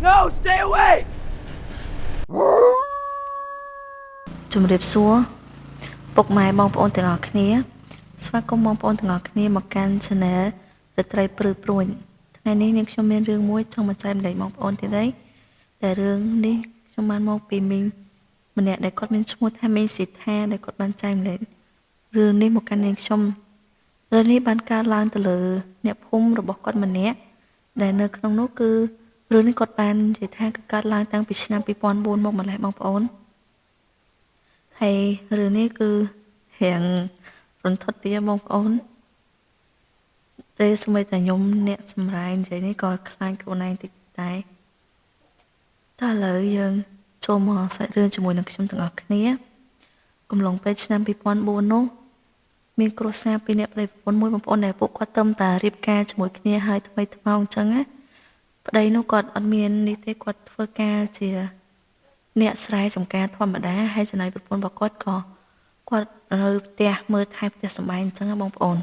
No, stay away. ជំរាបសួរពុកម៉ែបងប្អូនទាំងអស់គ្នាស្វាគមន៍បងប្អូនទាំងអស់គ្នាមកកាន់ Channel ស្ត្រីព្រឺព្រួញថ្ងៃនេះនាងខ្ញុំមានរឿងមួយចង់បញ្ចែកម្លែកបងប្អូនទៀតហើយតែរឿងនេះខ្ញុំបានមកពីមីងម្នាក់ដែលគាត់មានឈ្មោះថាមីងស៊ីថាដែលគាត់បានចែកម្លែករឿងនេះមកកាន់នាងខ្ញុំរឿងនេះបានកើតឡើងទៅលើអ្នកភូមិរបស់គាត់ម្នាក់ដែលនៅក្នុងនោះគឺរឿងនេះគាត់បាននិយាយថាកើតឡើងតាំងពីឆ្នាំ2004មកម្ល៉េះបងប្អូនហើយរឿងនេះគឺរៀងរន្ធត់ទៀតបងប្អូនតែស្មីតែខ្ញុំអ្នកសម្រែងនិយាយនេះក៏ខ្លាចខ្លួនឯងតិចដែរតើឥឡូវយើងចូលមកសាច់រឿងជាមួយនឹងខ្ញុំទាំងអស់គ្នាកំឡុងពេលឆ្នាំ2004នោះមានគ្រួសារពីរនាក់ប្តីប្រពន្ធមួយបងប្អូនដែលពួកគាត់ទៅតែរៀបការជាមួយគ្នាហើយថ្មីថ្មោងអញ្ចឹងណាប្តីនោះគាត់អត់មាននេះទេគាត់ធ្វើការជាអ្នកស្រែចម្ការធម្មតាហើយចំណែកប្រពន្ធរបស់គាត់ក៏គាត់នៅផ្ទះមើលថែផ្ទះសម្បែងអញ្ចឹងណាបងប្អូន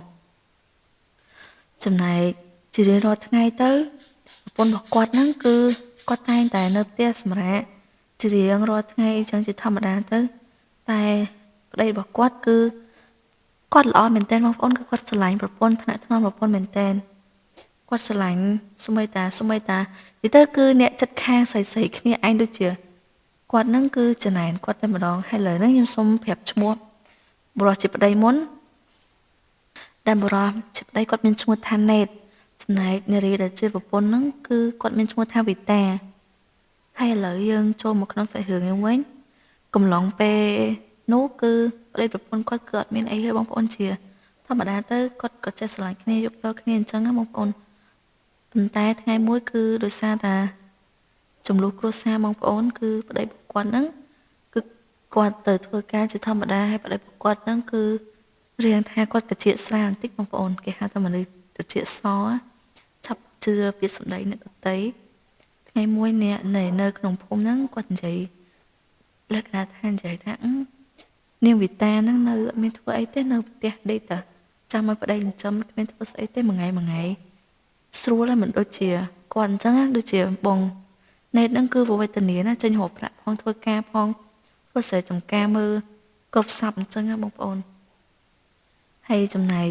ចំណែកជារៀងរាល់ថ្ងៃទៅប្រពន្ធរបស់គាត់ហ្នឹងគឺគាត់តែងតែនៅផ្ទះសម្រាប់ជារៀងរាល់ថ្ងៃអញ្ចឹងជាធម្មតាទៅតែប្តីរបស់គាត់គឺគាត់ល្អមែនតើបងប្អូនគឺគាត់ស្រឡាញ់ប្រពន្ធថ្នាក់ថ្នមប្រពន្ធមែនតើគាត់ស្រឡាញ់ស្មីតានិយាយទៅគឺអ្នកចិត្តខាងស្រីគ្នាឯងដូចជាគាត់ហ្នឹងគឺចំណែនគាត់តែម្ដងហើយឥឡូវហ្នឹងខ្ញុំសូមប្រាប់ឈ្មោះបុរសជាប្តីមុនដែលបុរសជាប្តីគាត់មានឈ្មោះថាណេតចំណែកនារីដែលជាប្រពន្ធហ្នឹងគឺគាត់មានឈ្មោះថាវីតាហើយឥឡូវយើងចូលមកក្នុងសាច់រឿងវិញកំឡុងពេលនោះគឺប្តីប្រពន្ធគាត់គឺអត់មានអីទេបងប្អូនជាធម្មតាទៅគាត់ក៏ចេះស្រឡាញ់គ្នាយកដល់គ្នាអញ្ចឹងណាបងប្អូនប៉ុន្តែថ្ងៃមួយគឺដោយសារតែចំនួនគ្រួសារបងប្អូនគឺប្តីរបស់គាត់ហ្នឹងគឺគាត់ទៅធ្វើការជាធម្មតាហើយប្តីរបស់គាត់ហ្នឹងគឺរៀងថាគាត់តិចស្រាបន្តិចបងប្អូនគេហៅថាមនុស្សតិចសឆាប់ជឿពាក្យសម្ដីអ្នកដទៃថ្ងៃមួយអ្នកនៅក្នុងភូមិហ្នឹងគាត់និយាយលក្ខណៈថានិយាយថានាងវិតាហ្នឹងនៅអត់មានធ្វើអីទេនៅផ្ទះដេកតាចាំឲ្យប្តីចិញ្ចឹមគ្មានធ្វើស្អីទេមួយថ្ងៃស្រួលហើយមិនដូចជាគាត់អញ្ចឹងដូចជាបងណេតហ្នឹងគឺវេទនាណាចេញរកប្រាក់ផងធ្វើការផងធ្វើស្រែចម្ការមើលគ្រប់សពអញ្ចឹងណាបងប្អូនហើយចំណែក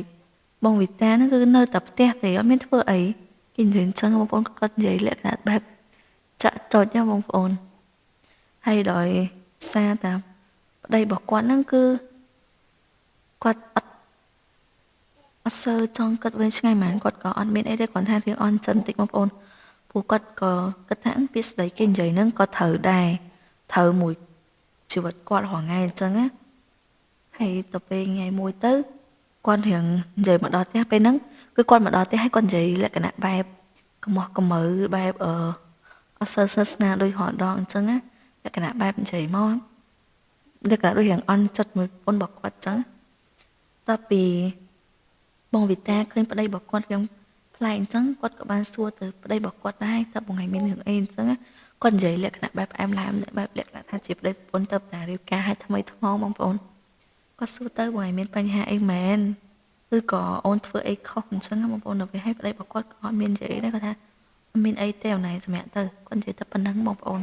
បងវិតាហ្នឹងគឺនៅតែផ្ទះទេអត់មានធ្វើអីគេនិយាយអញ្ចឹងបងប្អូនគាត់និយាយលក្ខណៈបែបចាក់ចុចណាបងប្អូនហើយដោយសារតែប្តីរបស់គាត់ហ្នឹងគឺគាត់អត់សូវចង់គិតវែងឆ្ងាយហ្មងគាត់ក៏អត់មានអីទេគាត់ថារៀងអន់ចិនតិចបងប្អូនពួកគាត់ក៏គិតថាពាក្យស្ដីគេនិយាយហ្នឹងក៏ត្រូវដែរត្រូវមួយជីវិតគាត់រាល់ថ្ងៃអញ្ចឹងណាហើយទៅពេលថ្ងៃមួយទៅគាត់រៀងនិយាយមកដល់ផ្ទះពេលហ្នឹងគឺគាត់មកដល់ផ្ទះហើយគាត់និយាយលក្ខណៈបែបកំោះកំមើបែបអត់សូវសាសនាដូចរាល់ដងអញ្ចឹងណាលក្ខណៈបែបនិយាយមកលក្ខណៈដូចរៀងអន់ចិត្តមួយប្រពន្ធរបស់គាត់អញ្ចឹងតពីបងវិតាឃើញប្តីរបស់គាត់រៀងប្លែកអញ្ចឹងគាត់ក៏បានសួរទៅប្តីរបស់គាត់ដែរតើបងឯងមានរឿងអីអញ្ចឹងគាត់និយាយលក្ខណៈបែបផ្អែមល្ហែមបែបលក្ខណៈថាជាប្តីប្រពន្ធទៅតារៀបការឲ្យថ្មីថ្មងបងប្អូនគាត់សួរទៅបងឯងមានបញ្ហាអីមែនឬក៏អូនធ្វើអីខុសអញ្ចឹងបងប្អូនដល់ពេលឲ្យប្តីរបស់គាត់ក៏អត់មាននិយាយដែរគាត់ថាអត់មានអីទេអូនឯងសម្រាប់ទៅគាត់និយាយតែប៉ុណ្្នឹងបងប្អូន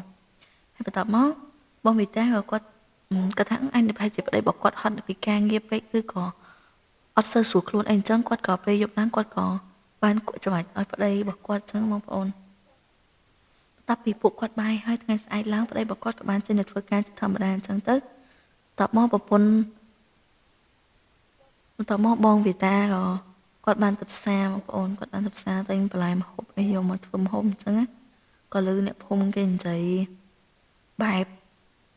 ហើយបន្ទាប់មកបងវិតាក៏គាត់គាត់ថាអញប្រហែលជាប្តីរបស់គាត់ហត់ពីការងារពេកឬក៏អត់សូវស្រួលខ្លួនអីអញ្ចឹងគាត់ក៏ពេលយប់ឡើងគាត់ក៏បានគក់ច្បាច់ឲ្យប្តីរបស់គាត់អញ្ចឹងបងប្អូនបន្ទាប់ពីពួកគាត់បាយហើយថ្ងៃស្អែកឡើងប្តីរបស់គាត់ក៏បានចេញទៅធ្វើការជាធម្មតាអញ្ចឹងទៅបន្ទាប់មកប្រពន្ធបន្ទាប់មកបងវិតាក៏គាត់បានទៅផ្សារបងប្អូនគាត់បានទៅផ្សារទិញបន្លែម្ហូបអីយកមកធ្វើម្ហូបអញ្ចឹងក៏ឮអ្នកភូមិគេនិយាយបែប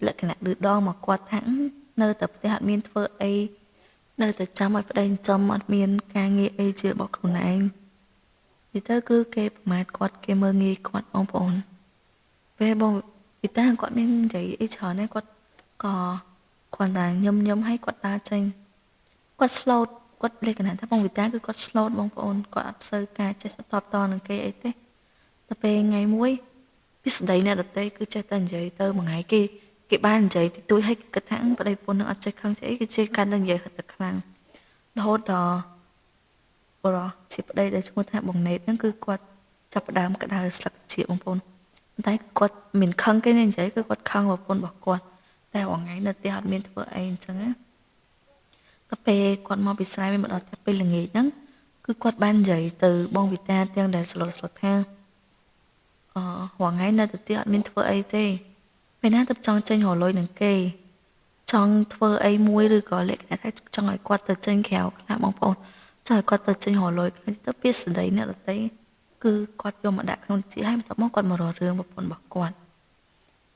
លក្ខណៈឌឺដងមកគាត់ថានៅតែផ្ទះអត់មានធ្វើអីនៅតែចាំឲ្យប្តីចិញ្ចឹមអត់មានការងារអីជារបស់ខ្លួនឯងនិយាយទៅគឺគេប្រមាថគាត់គេមើលងាយគាត់បងប្អូនពេលបងវិតាគាត់មាននិយាយអីច្រើនដែរគាត់ក៏គាត់តែញឹមឲ្យគាត់ដើរចេញគាត់ស្លូតគាត់លក្ខណៈថាបងវិតាគឺគាត់ស្លូតបងប្អូនគាត់អត់សូវការចេះតបតនឹងគេអីទេតែពេលថ្ងៃមួយពីស្ដីអ្នកដតីគឺចេះតែនិយាយទៅមួយថ្ងៃគេបាននិយាយទីទួយឲ្យគិតថាប្តីប្រពន្ធនឹងអត់ចេះខឹងចេះអីគេចេះកាន់តែនិយាយហិតតែខ្លាំងរហូតដល់បរោះជាប្តីដែលឈ្មោះថាបងណេតហ្នឹងគឺគាត់ចាប់ផ្ដើមក្តៅស្លឹកជាបងប្អូន តែគាត់មិនខឹងគេទេនិយាយគឺគាត់ខឹងប្រពន្ធរបស់គាត់តែរងថ្ងៃនៅផ្ទះអត់មានធ្វើអីអញ្ចឹងណាទៅពេលគាត់មកពីស្រែវិញមកដល់ផ្ទះពេលល្ងាចហ្នឹងគឺគាត់បាននិយាយទៅបងវិតាទាំងដែលស្លុតថារងថ្ងៃនៅទៅផ្ទះអត់មានធ្វើអីទេពេលណាទៅចង់ចេញរលុយនឹងគេចង់ធ្វើអីមួយឬក៏លក្ខណៈថាចង់ឲ្យគាត់ទៅចេញក្រៅខ្លះបងប្អូនចង់ឲ្យគាត់ទៅចេញរលុយទៅពាក្យស្ដីអ្នកដទៃគឺគាត់យកមកដាក់ក្នុងជាហើយបន្ទាប់មកគាត់មករករឿងប្រពន្ធរបស់គាត់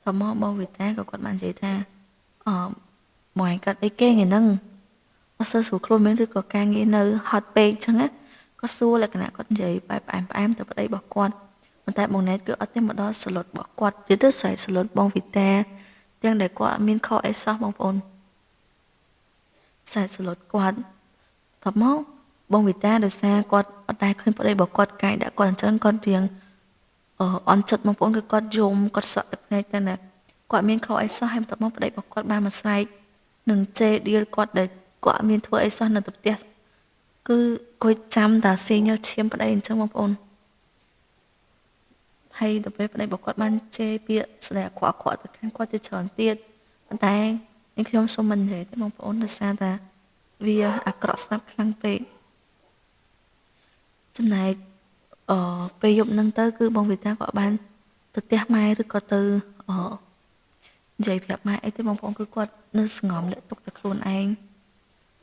តមកបងវិតាក៏គាត់បាននិយាយថាមកឯងកាត់អីគេថ្ងៃហ្នឹងអត់សូវស្រួលខ្លួនមែនឬក៏ការងារនៅហត់ពេកអញ្ចឹងណាគាត់សួរលក្ខណៈគាត់និយាយបែបផ្អែមទៅប្តីរបស់គាត់ប៉ុន្តែបងណែតគឺអត់ទេមកដល់ស្លុតរបស់គាត់និយាយទៅស្រែកស្លុតបងវិតាទាំងដែលគាត់អត់មានខអីសោះបងប្អូនស្រែកស្លុតគាត់តមកបងវិតាដោយសារគាត់អត់ដែលឃើញប្តីរបស់គាត់កាយដាក់គាត់អញ្ចឹងគាត់រៀងអន់ចិត្តបងប្អូនគឺគាត់យំគាត់សក់ទឹកភ្នែកតែណាគាត់មានខអីសោះហើយបន្ទាប់មកប្តីរបស់គាត់បានមកស្រែកនឹងជេរឌៀលគាត់ដែលគាត់អត់មានធ្វើអីសោះនៅទៅផ្ទះគឺគាត់ចាំតាស៊ីញើឈាមប្តីអញ្ចឹងបងប្អូនហើយទៅពេលប្តីរបស់គាត់បានជេរពាក្យស្ដីអាក្រក់ទៅខាងគាត់ទៅច្រើនទៀតប៉ុន្តែនេះខ្ញុំសូមមិននិយាយទេបងប្អូនដោយសារតែវាអាក្រក់ស្ដាប់ខ្លាំងពេកចំណែកពេលយប់ហ្នឹងទៅគឺបងវិតាក៏បានទៅផ្ទះម៉ែឬក៏ទៅនិយាយប្រាប់ម៉ែអីទេបងប្អូនគឺគាត់នៅស្ងំលាក់ទុកតែខ្លួនឯង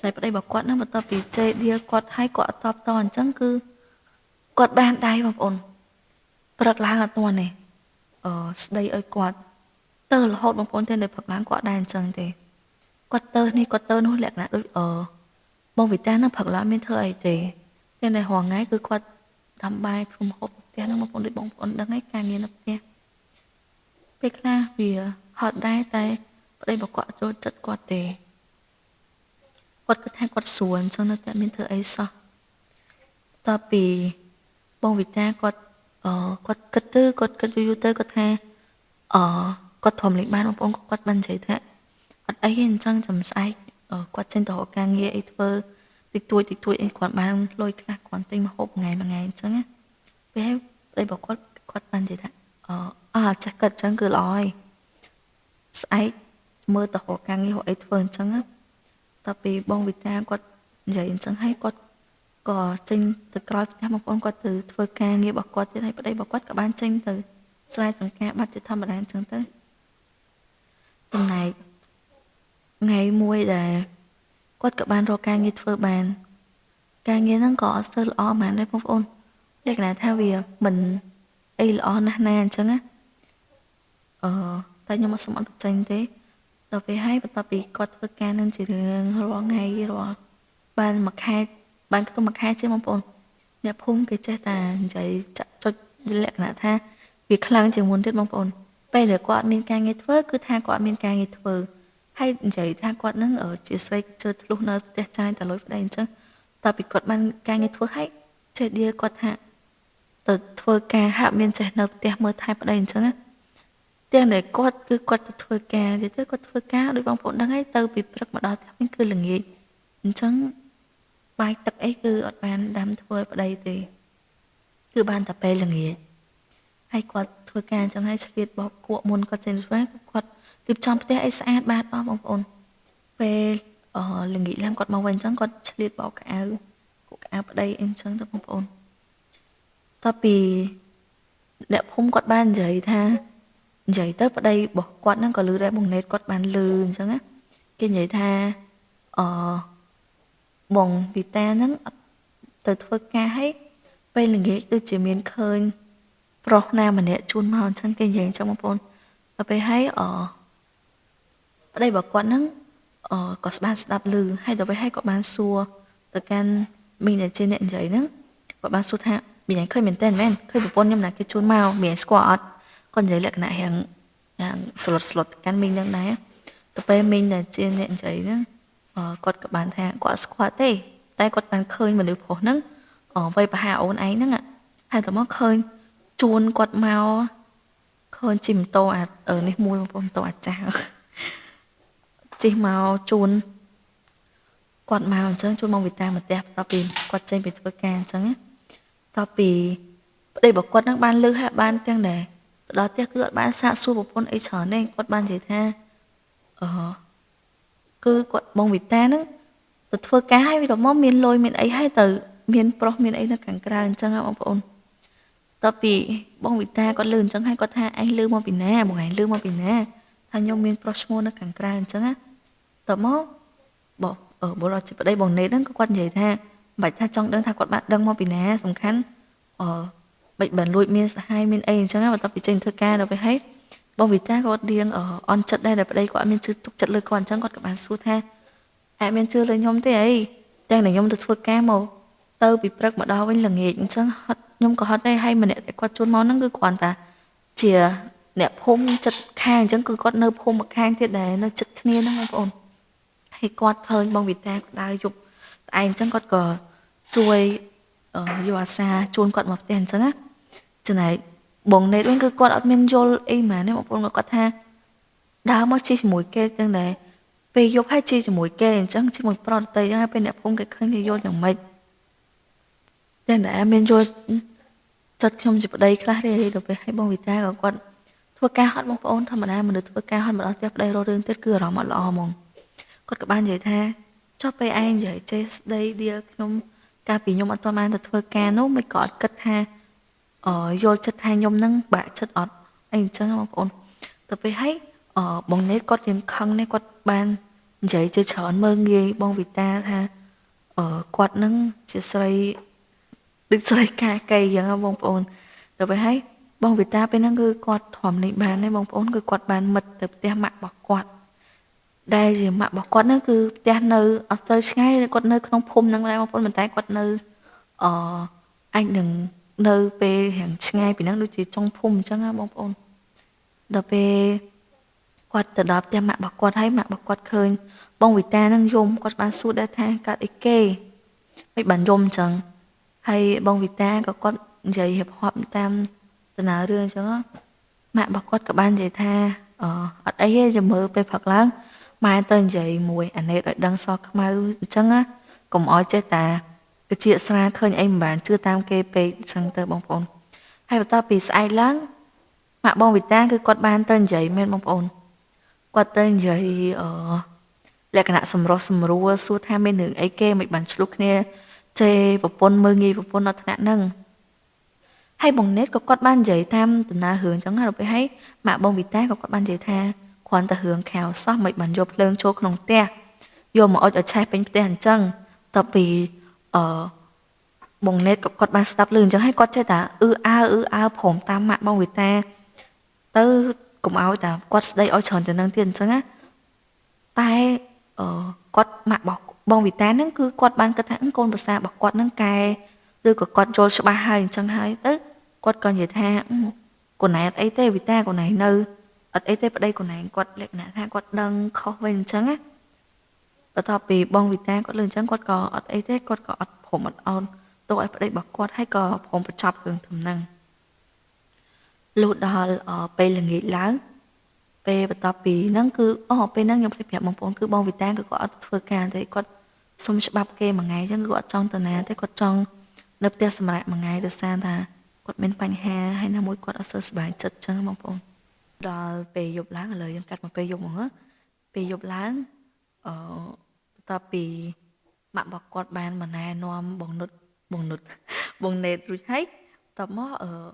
តែប្តីរបស់គាត់ហ្នឹងបន្ទាប់ពីជេរឌីលគាត់ឲ្យគាត់អត់តបតអញ្ចឹងគឺគាត់បានដៃបងប្អូនព្រឹកឡើងអត់ទាន់ទេស្ដីឲ្យគាត់ទៅរហូតបងប្អូនតែនៅព្រឹកឡើងគាត់ដែរអញ្ចឹងទេគាត់ទៅនេះគាត់ទៅនោះលក្ខណៈដូចបងវិតានឹងព្រឹកឡើងមានធ្វើអីទេតែនៅរងថ្ងៃគឺគាត់ដាំបាយធ្វើម្ហូបផ្ទះហ្នឹងបងប្អូនដូចបងប្អូនដឹងហើយការងារនៅផ្ទះពេលខ្លះវាហត់ដែរតែប្តីរបស់គាត់ចូលចិត្តគាត់ទេគាត់គិតថាគាត់ស្រួលអញ្ចឹងនៅតែមានធ្វើអីសោះតពីបងវិតាគាត់គិតទៅគាត់គិតយូរទៅគាត់ថាគាត់ធំលេងបានបងប្អូនគាត់បាននិយាយថាអត់អីទេអញ្ចឹងចាំស្អែកគាត់ចេញទៅរកការងារអីធ្វើតិចតួចអីគាត់បានលុយខ្លះគាត់ទិញម្ហូបថ្ងៃមួយថ្ងៃអញ្ចឹងណាពេលប្តីរបស់គាត់បាននិយាយថាចេះគាត់អញ្ចឹងគឺល្អហើយស្អែកមើលទៅរកការងាររកអីធ្វើអញ្ចឹងណាតពីបងវិតាគាត់និយាយអញ្ចឹងហើយគាត់ក៏ចេញទៅក្រោយផ្ទះបងប្អូនគាត់ទៅធ្វើការងាររបស់គាត់ទៀតហើយប្តីរបស់គាត់ក៏បានចេញទៅស្រែចម្ការបាត់ជាធម្មតាអញ្ចឹងទៅចំណែកថ្ងៃមួយដែលគាត់ក៏បានរកការងារធ្វើបានការងារហ្នឹងក៏អត់ស្ទើរល្អហ្មងដែរបងប្អូនលក្ខណៈថាវាមិនអីល្អណាស់ណាអញ្ចឹងណាតែខ្ញុំអត់សូមអត់បញ្ចេញទេដល់ពេលហើយបន្ទាប់ពីគាត់ធ្វើការនឹងជារឿងរាល់ថ្ងៃរាល់បានមួយខែបានខ្ទង់មួយខែជាបងប្អូនអ្នកភូមិគេចេះតែនិយាយចាក់ចុចលក្ខណៈថាវាខ្លាំងជាងមុនទៀតបងប្អូនពេលដែលគាត់មានការងារធ្វើគឺថាគាត់មានការងារធ្វើហើយនិយាយថាគាត់នឹងជាស្រីជឿធ្លុះនៅផ្ទះចាយតែលុយប្តីអញ្ចឹងតើពីគាត់បានការងារធ្វើហើយចេះឌីគាត់ថាទៅធ្វើការហាក់មានចេះនៅផ្ទះមើលថែប្តីអញ្ចឹងណាទាំងដែលគាត់គឺគាត់ទៅធ្វើការទៅគាត់ធ្វើការដោយបងប្អូនដឹងហើយទៅពីព្រឹកមកដល់ផ្ទះវិញគឺល្ងាចអញ្ចឹងបាយទឹកអីគឺអត់បានដាំធ្វើឲ្យប្តីទេគឺបានតែពេលល្ងាចហើយគាត់ធ្វើការអញ្ចឹងហើយឆ្លៀតបោកគក់មុនគាត់ចេញធ្វើគាត់រៀបចំផ្ទះអីស្អាតបាតអស់បងប្អូនពេលល្ងាចឡើងគាត់មកវិញអញ្ចឹងគាត់ឆ្លៀតបោកកៅអៅគក់កៅអៅប្តីអីអញ្ចឹងទៅបងប្អូនតពីអ្នកភូមិគាត់បាននិយាយថានិយាយទៅប្តីរបស់គាត់ហ្នឹងក៏លឺដែរបងណេតគាត់បានលឺអញ្ចឹងណាគេនិយាយថាបងវីតាហ្នឹងទៅធ្វើការឲ្យពេលល្ងាចដូចជាមានឃើញប្រុសណាម្នាក់ជូនមកអញ្ចឹងគេនិយាយអញ្ចឹងបងប្អូនដល់ពេលហើយប្តីរបស់គាត់ហ្នឹងក៏ស្ដាប់ឮហើយដល់ពេលហើយក៏បានសួរទៅកាន់មីងដែលជាអ្នកនិយាយហ្នឹងគាត់បានសួរថាមីងឃើញមែនតើមែនឃើញប្រពន្ធខ្ញុំណាគេជូនមកមីងស្គាល់អត់គាត់និយាយលក្ខណៈយ៉ាងស្លុតកាន់មីងហ្នឹងដែរទៅពេលមីងដែលជាអ្នកនិយាយហ្នឹងគាត់ក៏បានថាគាត់ស្គាល់ទេតែគាត់បានឃើញមនុស្សប្រុសហ្នឹងវ័យប្រហែលអូនឯងហ្នឹងហើយទៅមកឃើញជួនគាត់មកឃើញជិះម៉ូតូនេះមួយបងប្អូនម៉ូតូអាចារ្យជិះមកជួនគាត់មកអញ្ចឹងជួនមកវិតាមកផ្ទះបន្ទាប់ពីគាត់ចេញពីធ្វើការអញ្ចឹងតពីប្តីរបស់គាត់នឹងបានលឺហើយបានទាំងដែរ đó tiếc cứ bạn xạ xua một con ấy trở nên quật ban chỉ tha cứ quật bông vịt ta nó từ thưa cá hay vì đó món miền lôi miền ấy hay từ miền pro miền ấy nó càng càng chẳng hạn bọn tập bị bông vịt ta có lươn chẳng hay có tha anh lươn mà bị nè một ngày lươn mà bị nè thằng nhông miền pro nó càng càng chẳng á tập mó bỏ ở bộ lo chỉ ở đây bông nấy nó có quan gì tha bạch tha trong đơn tha quật bạn đăng mà bị nè sầm khăn bệnh bẩn lụi miền hai miền ấy chẳng hạn và tập bị trên thưa ca đâu phải hết bông vịt ta có điên ở on chật đây là ở đây có miền chưa tục chật lời còn chẳng còn các bạn su tha miền chưa lời nhom thế ấy đang là nhom được thưa ca màu tơ bị bật mà đó với là nghề chẳng nhom có hết đây hay mà nè qua chôn món nó cứ còn ta chìa nè phôm chật khang chẳng cứ có nơi phôm một khang thế để nó chật kia nó không ổn hay quạt hơi bông vịt ta đai dục anh chẳng có chui ở vừa xa chôn quạt một tiền chẳng á chứ này bông này đúng cứ quạt ở miền vô ấy mà nếu một con mà có tha đào mà chi mũi kê chẳng này về dục hay chi mũi kê chẳng chi mũi pro tây chẳng hay bên đẹp phôm cái khơi thì vô chẳng mấy nên là em bên vô chật không chỉ ở đây khác đây được về hay bông vịt ta có quạt thua ca hot bông ôn thầm mà mình được thua ca hot mà đó tiếp đây rồi đương tết cửa đó mà lo mong còn các bạn vậy tha cho pe anh vậy chơi đây đi trong ca vì nhom ăn toan ăn thua ca nó mới có cất ha ở vô chất hai nhom nâng bạ chất ọt anh chẳng không ôn tập về hay ở bông nét có tiếng khăng nét có ban vậy chơi chọn mơ nghề bông vịt ta ha ở quạt nâng chỉ xoay được xoay ca cây giống bông ôn rồi về hay bông vịt ta bên nâng cứ quạt thòm định bàn này bông ôn cứ quạt bàn mật tập te mạ bọc quạt đây gì mạ bọc quạt nó cứ te nơi ở chơi ngay quạt nơi không phum nâng lại bông ôn mình tay quạt nơi anh đừng nơi về hàng ngay vì nó đôi chỉ trong phum chẳng bông ôn đợt về quạt từ đó te mạ bọc quạt hay mạ bọc quạt khơi bông vịt ta nâng dùng quạt bán su đã thay cả ít kê mấy bản dùng chẳng hay bông vịt ta có con giày hiệp họp tam từ nào đưa chứ mạ bọc quạt các bạn giày tha ở đây giờ mơ về phật lắm mai tên giày mùi anh ấy đợi đăng so các mai chẳng á cùng ói chế tà cái chuyện xa khơi anh bạn chưa tam kê pe chẳng tờ bông phồn hay là tao bị sai lắm mạ bông vịt ta cứ quạt ban tên giày men bông phồn quạt tên giày lại cái nạ sầm rùa xua tham bên đường ấy kê mấy bản lúc nè chê và pôn mơ nghi và pôn nó thạ nâng hay bông nét có quạt ban giấy tham từ na hướng chẳng hạn được hay mạ bông vịt ta có quạt ban giấy tha khoan ta hướng khảo sót mấy bản dọc lưng chỗ nòng te vô mà ở trái bên te hẳn chân tập vì ở bông nét có quạt ban stop lưng chẳng hay quạt chơi ta ư a phồng tam mạ bông vịt ta tớ cùng áo ta quạt đây ở tròn cho nâng tiền chẳng á tai quạt mạ bông vịt ta nó cứ quạt ban cái thằng con bờ xa bọc quạt nâng cài đưa của quạt cho ba hai chẳng hay tớ quạt còn gì tha của này ấy tê vì ta của này nơi ở ấy tê ở đây của này quạt lệ nè tha quạt đằng khó bên trắng á ở top vì bông vì ta có lưng trắng quạt cò ở ấy tê quạt cò phồng mặt on tôi ở đây bọc quạt hay cò phồng bật chọc thường thầm năng lụt đò ở đây là nghĩ láng về và top vì nó cứ bên nó nhung phải đẹp bông phồng cứ bông vì ta cứ có thừa cả thì quạt xong bắp kê mà ngày chứ gọi trong tuần này thế quạt trong nấp tia sầm lại mà ngày được sang ta quạt bên phanh ha hay là mối quạt ở sơ bài chật chân mong phong đò về dục láng ở lời cắt mà về dục nữa về dục láng ở ta bị mạng bọc quạt bàn mà này nom bồng nụt bồng nệt rồi hết tập mó ở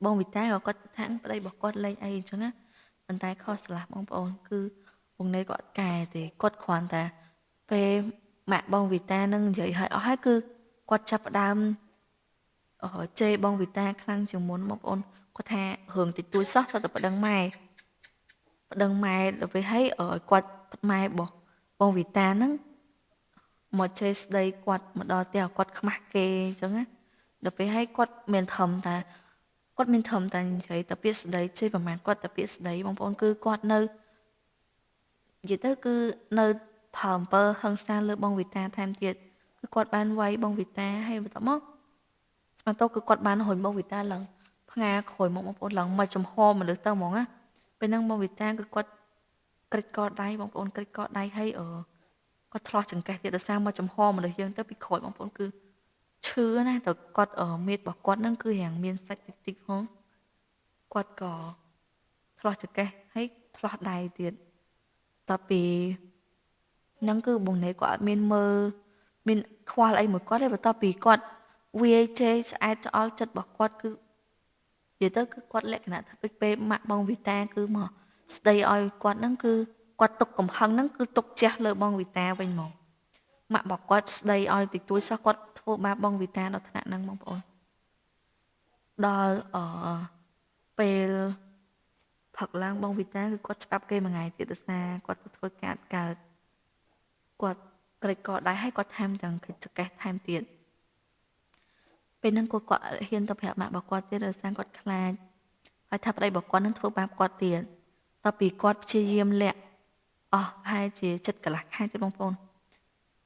bông vịt tai có tháng ở đây bọc quạt lên ai chứ á bàn tay kho sạp mong phong cứ bồng nệt quạt cài thì quạt khoan ta về mạng bông vịt ta nâng dậy hay ở hai cứ quạt chập đam ở chê bông vịt ta khăn chừng muốn mọc ôn có tha hưởng thì tôi sót sao tập đằng mai đối với hay ở quạt mai bỏ bông vịt ta nó một chê đây quạt một đo tèo quạt khmạc kê chẳng á đối với hay quạt miền thầm ta thấy tập biết đấy chê vào màn quạt tập biết đấy bông ôn cứ quạt nơi vậy tới cứ nơi thầm bơ hơn xa lơ bông vịt ta tham tiệt cứ quạt ban quay bông vịt ta hay vào tóc móc mà tôi cứ quạt bán hồi bông vịt ta lần nga hồi một lần mà chấm ho mà được tao mong á bên năng bông vịt ta cứ quạt kịch cọt đáy bông ôn kịch cọt đáy hay ở có thọ chẳng cái thì được sao mà chấm ho mà được dương tới bị khỏi bông ôn cứ chứa này tao quạt ở miệt bảo quạt năng cứ hàng miên sạch tích tích không គាត់ក៏ឆ្លោះចង្កេះហើយឆ្លោះដៃទៀតតពីហ្នឹងគឺបងណេតគាត់អត់មានមើលមានខ្វល់អីមួយគាត់ទេបន្ទាប់ពីគាត់វាយជេរឆ្អែតឆ្អល់ចិត្តរបស់គាត់គឺនិយាយទៅគឺគាត់លក្ខណៈថាពេលម៉ាក់បងវីតាគឺមកស្ដីឲ្យគាត់ហ្នឹងគឺគាត់ទុកកំហឹងហ្នឹងគឺទុកជះលើបងវីតាវិញហ្មងម៉ាក់របស់គាត់ស្ដីឲ្យតិចតួចសោះគាត់ធ្វើបាបបងវីតាដល់ថ្នាក់ហ្នឹងបងប្អូនដល់ពេលផឹកឡើងបងវីតាគឺគាត់ច្បាប់គេមួយថ្ងៃទៀតដោយសារគាត់ទៅធ្វើការកើតគាត់ក្រិចកដៃឲ្យគាត់ថែមទាំងចង្កេះថែមទៀតពេលហ្នឹងគាត់ហ៊ានទៅប្រាប់ម៉ាក់របស់គាត់ទៀតដោយសារគាត់ខ្លាចហើយថាប្តីរបស់គាត់នឹងធ្វើបាបគាត់ទៀតតពីគាត់ព្យាយាមលាក់អស់ប្រហែលជាចិត្តកន្លះខែទៀតបងប្អូន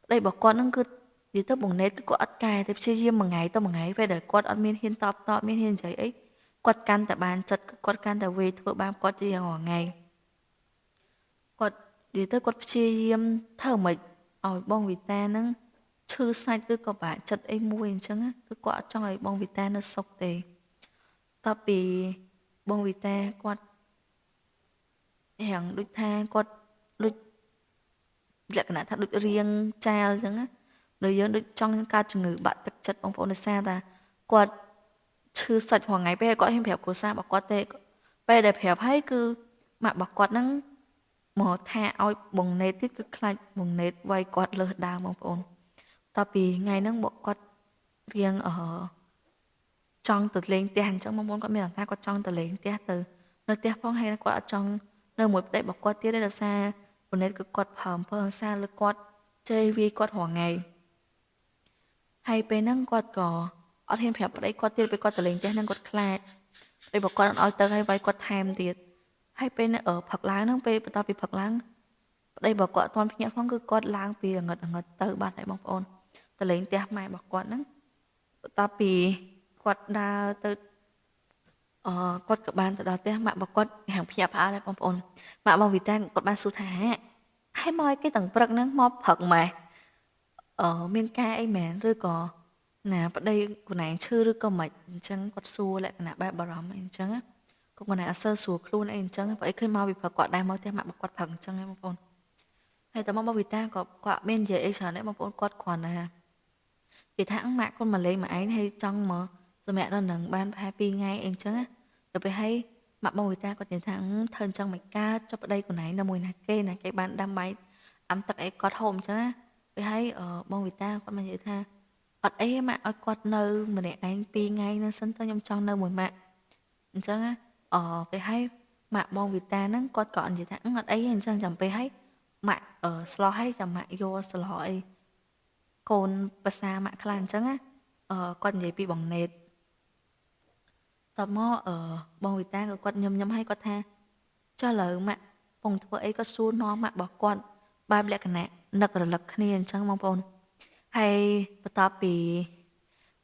ប្តីរបស់គាត់នឹងគឺនិយាយទៅបងណេតគឺគាត់អត់កែទេព្យាយាមមួយថ្ងៃទៅមួយថ្ងៃពេលដែលគាត់អត់មានហ៊ានតបមានហ៊ាននិយាយអីគាត់កាន់តែបានចិត្តគាត់កាន់តែវេធ្វើបាបគាត់ជារាល់ថ្ងៃគាត់និយាយទៅគាត់ព្យាយាមធ្វើមិនឲ្យបងវីតានឹងឈឺសាច់ឬក៏បាក់ចិត្តអីមួយអញ្ចឹងគឺគាត់អត់ចង់ឲ្យបងវីតានៅសុខទេតពីបងវីតាគាត់រាំងដូចថាគាត់ដូចលក្ខណៈថាដូចរៀងចាលអញ្ចឹងនៅយើងដូចចង់កើតជំងឺបាក់ទឹកចិត្តបងប្អូនដោយសារតែគាត់ឈឺសាច់រាល់ថ្ងៃពេលគាត់ហ៊ានប្រាប់គ្រួសាររបស់គាត់ទេពេលដែលប្រាប់ហើយគឺម៉ាក់របស់គាត់ហ្នឹងមកថាឲ្យបងណេតទៀតគឺខ្លាចបងណេតវាយគាត់លើសដើមបងប្អូនតពីថ្ងៃហ្នឹងមកគាត់រៀងចង់ទៅលេងផ្ទះអញ្ចឹងបងប្អូនគាត់មានអារម្មណ៍ថាគាត់ចង់ទៅលេងផ្ទះទៅនៅផ្ទះផងហើយគាត់អត់ចង់នៅមួយប្តីរបស់គាត់ទៀតទេដោយសារបងណេតគឺគាត់ផើអំពើហិង្សាលើគាត់ជេរវាយគាត់រាល់ថ្ងៃហើយពេលហ្នឹងគាត់ក៏អត់ហ៊ានប្រាប់ប្តីគាត់ទៀតពេលគាត់ទៅលេងផ្ទះហ្នឹងគាត់ខ្លាចប្តីរបស់គាត់អត់ឲ្យទៅហើយវាយគាត់ថែមទៀតហើយពេលផឹកឡើងហ្នឹងពេលបន្ទាប់ពីផឹកឡើងប្តីរបស់គាត់អត់ទាន់ភ្ញាក់ផងគឺគាត់ឡើងពីងឹតទៅបាត់ហើយបងប្អូនទៅលេងផ្ទះម៉ែរបស់គាត់ហ្នឹងបន្ទាប់ពីគាត់ដើរទៅគាត់ក៏បានទៅដល់ផ្ទះម៉ាក់របស់គាត់ហាងភ្ញាក់ផ្អើលហើយបងប្អូនម៉ាក់បងវីតាគាត់បានសួរថាហើយមកឲ្យគេទាំងព្រឹកហ្នឹងមកព្រឹកម៉េះមានការអីមែនឬក៏ណាប្តីខ្លួនឯងឈឺឬក៏មិនអញ្ចឹងគាត់សួរលក្ខណៈបែបបារម្ភអីអញ្ចឹងគាត់ខ្លួនឯងអត់សូវស្រួលខ្លួនអីអញ្ចឹងព្រោះអីឃើញមកពីព្រឹកគាត់ដែរមកផ្ទះម៉ាក់របស់គាត់ព្រឹកអញ្ចឹងហ្នឹងបងប្អូនហើយតើមកបងវីតាក៏គាត់មាននិយាយអីច្រើនដែរបងប្អូនគាត់គ្រាន់តែគេថាម៉ាក់គាត់មកលេងមកឯងហើយចង់មកសម្រាប់ដល់នឹងបានប្រហែល2ថ្ងៃអីអញ្ចឹងទៅពេលហើយម៉ាក់បងវីតាគាត់និយាយថាធ្វើអញ្ចឹងមិនកើតចុះប្តីខ្លួនឯងនៅមួយណាគេបានដាំបាយអាំទឹកអីគាត់ហូបអញ្ចឹងពេលហើយបងវីតាគាត់មកនិយាយថាអត់អីម៉ាក់ឲ្យគាត់នៅម្នាក់ឯង2ថ្ងៃនៅសិនទៅខ្ញុំចង់នៅមួយម៉ាក់អញ្ចឹងពេលហើយម៉ាក់បងវីតាហ្នឹងគាត់ក៏និយាយថាអត់អីអញ្ចឹងចាំពេលហើយម៉ាក់ស្លោះហើយចាំម៉ាក់យកស្លោះអីកូនភាសាម៉ាក់ខ្លះអញ្ចឹងគាត់និយាយពីបងណេតតមកបងវីតាក៏គាត់ញឹមហើយគាត់ថាចុះឥឡូវម៉ាក់ពងធ្វើអីគាត់សួរនាំម៉ាក់របស់គាត់បែបលក្ខណៈនឹករលឹកគ្នាអញ្ចឹងបងប្អូនហើយបន្ទាប់ពី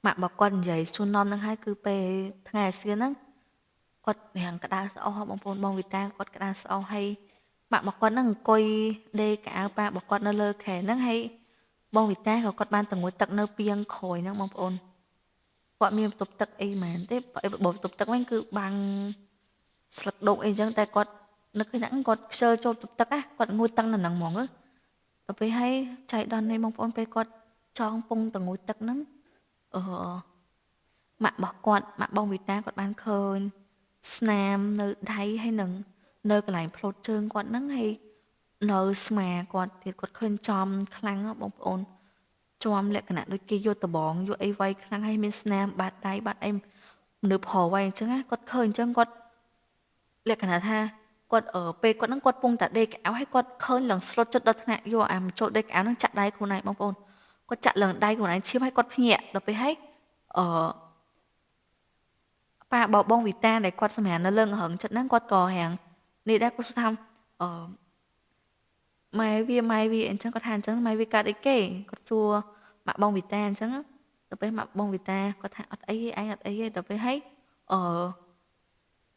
ម៉ាក់របស់គាត់និយាយសួរនាំនឹងហើយគឺពេលថ្ងៃអាសៀនហ្នឹងគាត់រាំងក្តៅស្អុះបងប្អូនបងវីតាគាត់ក្តៅស្អុះហើយម៉ាក់របស់គាត់ហ្នឹងអង្គុយដេកកៅប៉ារបស់គាត់នៅលើខែហ្នឹងហើយបងវីតាក៏គាត់បានតងួចទឹកនៅពីងក្រោយហ្នឹងបងប្អូនគាត់មានបន្ទប់ទឹកអីមែនទេបើបន្ទប់ទឹកវិញគឺបាំងស្លឹកដូកអីចឹងតែគាត់នឹកឃើញថាគាត់ខ្ជិលចូលបន្ទប់ទឹកគាត់ងូតទឹកនៅហ្នឹងហ្មងដល់ពេលហើយចៃដន្យនៃបងប្អូនពេលគាត់ចងពងតងួចទឹកហ្នឹងម៉ាក់របស់គាត់ម៉ាក់បងវីតាគាត់បានឃើញស្នាមនៅដៃហើយនឹងនៅកន្លែងផ្លូតជើងគាត់ហ្នឹងហើយនៅស្មាគាត់ទៀតគាត់ឃើញចំខ្លាំងបងប្អូនជាប់លក្ខណៈដូចគេយកដបងយកអីវាយខ្លាំងហើយមានស្នាមបាតដៃបាតអីមនុស្សប្រុសវាយអញ្ចឹងគាត់ឃើញអញ្ចឹងគាត់លក្ខណៈថាគាត់ពេលគាត់ហ្នឹងគាត់ពងតាដេកកៅហើយគាត់ឃើញឡើងស្លុតចិត្តដល់ថ្នាក់យកអាចូលដេកកៅហ្នឹងចាក់ដៃខ្លួនឯងបងប្អូនគាត់ចាក់ឡើងដៃខ្លួនឯងឈាមហើយគាត់ភ្ញាក់ដល់ពេលហើយប៉ាបងវីតាដែលគាត់សម្រាប់នៅលើរឹងចិត្តហ្នឹងគាត់ក៏រាំងនេះដែរគាត់ថាម៉ែវាអញ្ចឹងគាត់ថាអញ្ចឹងម៉ែវាកើតអីគេគាត់សួរម៉ាក់បងវីតាអញ្ចឹងដល់ពេលម៉ាក់បងវីតាគាត់ថាអត់អីទេឯងអត់អីទេដល់ពេលហើយ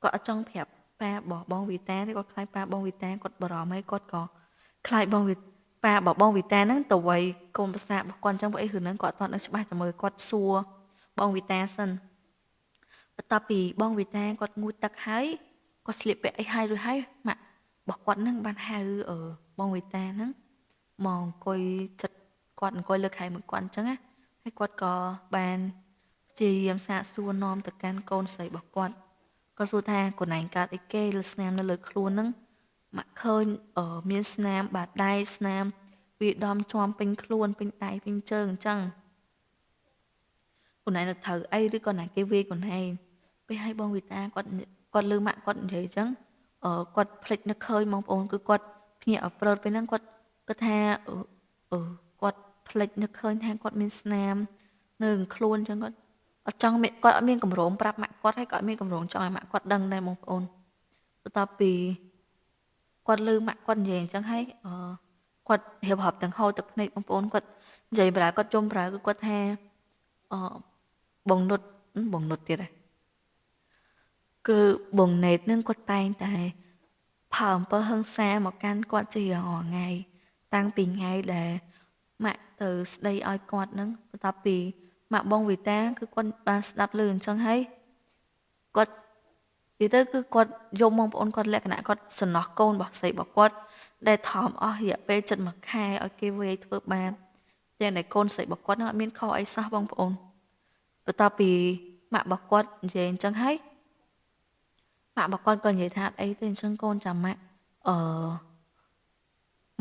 គាត់អត់ចង់ប្រាប់ប៉ាបងវីតាទេគាត់ខ្លាចប៉ាបងវីតាគាត់បារម្ភហើយគាត់ក៏ខ្លាចប៉ាបងវីតាហ្នឹងទៅវាយកូនប្រសារបស់គាត់អញ្ចឹងព្រោះអីរឿងហ្នឹងគាត់អត់ទាន់ដឹងច្បាស់ចាំមើលគាត់សួរបងវីតាសិន បន្ទាប់ពីបងវីតាគាត់ងូតទឹកហើយគាត់ស្លៀកពាក់អីហើយរួចហើយម៉ាក់របស់គាត់ហ្នឹងបានហៅបងវីតាហ្នឹងមកអង្គុយចិត្តគាត់អង្គុយលើខែមួយគាត់អញ្ចឹងណាហើយគាត់ក៏បានព្យាយាមសាកសួរនាំទៅកាន់កូនស្រីរបស់គាត់គាត់សួរថាកូនឯងកើតអីគេលើស្នាមនៅលើខ្លួនហ្នឹងម៉ាក់ឃើញមានស្នាមបាតដៃស្នាមវាដំជាប់ពេញខ្លួនពេញដៃពេញជើងអញ្ចឹងកូនឯងនៅត្រូវអីឬក៏ណាគេវាយកូនឯងពេលឲ្យបងវីតាគាត់លើម៉ាក់គាត់និយាយអញ្ចឹងគាត់ភ្លេចនឹកឃើញបងប្អូនគឺគាត់ភ្ញាក់អព្រើតពេលហ្នឹងគាត់គាត់ថាគាត់ភ្លេចនឹកឃើញថាគាត់មានស្នាមនៅខ្លួនអញ្ចឹងគាត់អត់ចង់មានគាត់អត់មានកម្រងប្រាប់ម៉ាក់គាត់ហើយក៏អត់មានកម្រងចង់ឲ្យម៉ាក់គាត់ដឹងដែរបងប្អូនបន្ទាប់ពីគាត់លើម៉ាក់គាត់និយាយអញ្ចឹងហើយគាត់រៀបរាប់ទាំងហូរទឹកភ្នែកបងប្អូនគាត់និយាយប្រាគាត់ជុំប្រាគឺគាត់ថាអឺបងនុតទៀតហ៎គឺបងណេតនឹងគាត់តែងតែផើអំពើហិង្សាមកកាន់គាត់ជារាល់ថ្ងៃតាំងពីថ្ងៃដែលម៉ាក់ទៅស្ដីឲ្យគាត់នឹងបន្ទាប់ពីម៉ាក់បងវីតាគឺគាត់បានស្ដាប់ឮអញ្ចឹងហើយគាត់និយាយទៅគឺគាត់យកបងប្អូនគាត់លក្ខណៈគាត់សំណោះកូនរបស់ស្រីរបស់គាត់ដែលថមអស់រយៈពេល7 ខែឲ្យគេវាយធ្វើបាបទាំងដែលកូនស្រីរបស់គាត់នឹងអត់មានខុសអីសោះបងប្អូនបន្ទាប់ពីម៉ាក់របស់គាត់និយាយអញ្ចឹងហើយម៉ាក់របស់គាត់ក៏និយាយថាអត់អីទេអញ្ចឹងកូនចាំម៉ាក់អឺ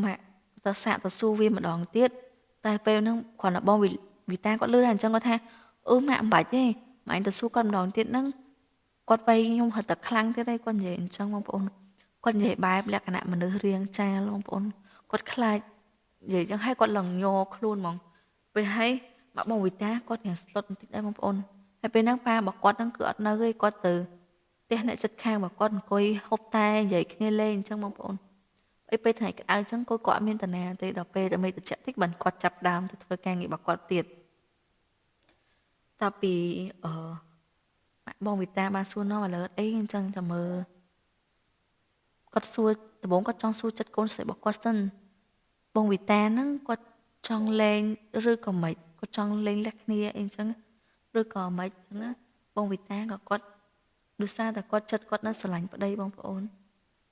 ម៉ាក់ទៅសាកទៅសួរវាម្ដងទៀតតែពេលហ្នឹងគ្រាន់តែបងវីតាគាត់លឺថាអញ្ចឹងគាត់ថាម៉ាក់មិនបាច់ទេម៉ាក់ឯងទៅសួរគាត់ម្ដងទៀតហ្នឹងគាត់វៃខ្ញុំហត់តែខ្លាំងទៀតហើយគាត់និយាយអញ្ចឹងបងប្អូនគាត់និយាយបែបលក្ខណៈមនុស្សរាងចាលបងប្អូនគាត់ខ្លាចនិយាយអញ្ចឹងហើយគាត់ឡើងញ័រខ្លួនហ្មងពេលហើយម៉ាក់បងវីតាគាត់ញ៉ាំស្លុតបន្តិចដែរបងប្អូនហើយពេលហ្នឹងប៉ារបស់គាត់ហ្នឹងគឺអត់នៅទេគាត់ទៅផ្ទះអ្នកចិត្តខាងរបស់គាត់អង្គុយហូបតែនិយាយគ្នាលេងអញ្ចឹងបងប្អូនពេលថ្ងៃក្តៅអញ្ចឹងគាត់អត់មានតាណាទេដល់ពេលតែមេតិចតិចបានគាត់ចាប់ដើមទៅធ្វើការងាររបស់គាត់ទៀតតពីម៉ាក់បងវីតាបានសួរនាំឥឡូវអីអញ្ចឹងចាំមើលគាត់សួរដំបូងគាត់ចង់សួរចិត្តកូនស្រីរបស់គាត់សិនបងវីតាហ្នឹងគាត់ចង់លេងឬក៏មិនគាត់ចង់លេងលះគ្នាអីអញ្ចឹងឬក៏មិនអញ្ចឹងណាបងវីតាក៏គាត់ដោយសារតែគាត់ចិត្តគាត់នៅស្រឡាញ់ប្តីបងប្អូន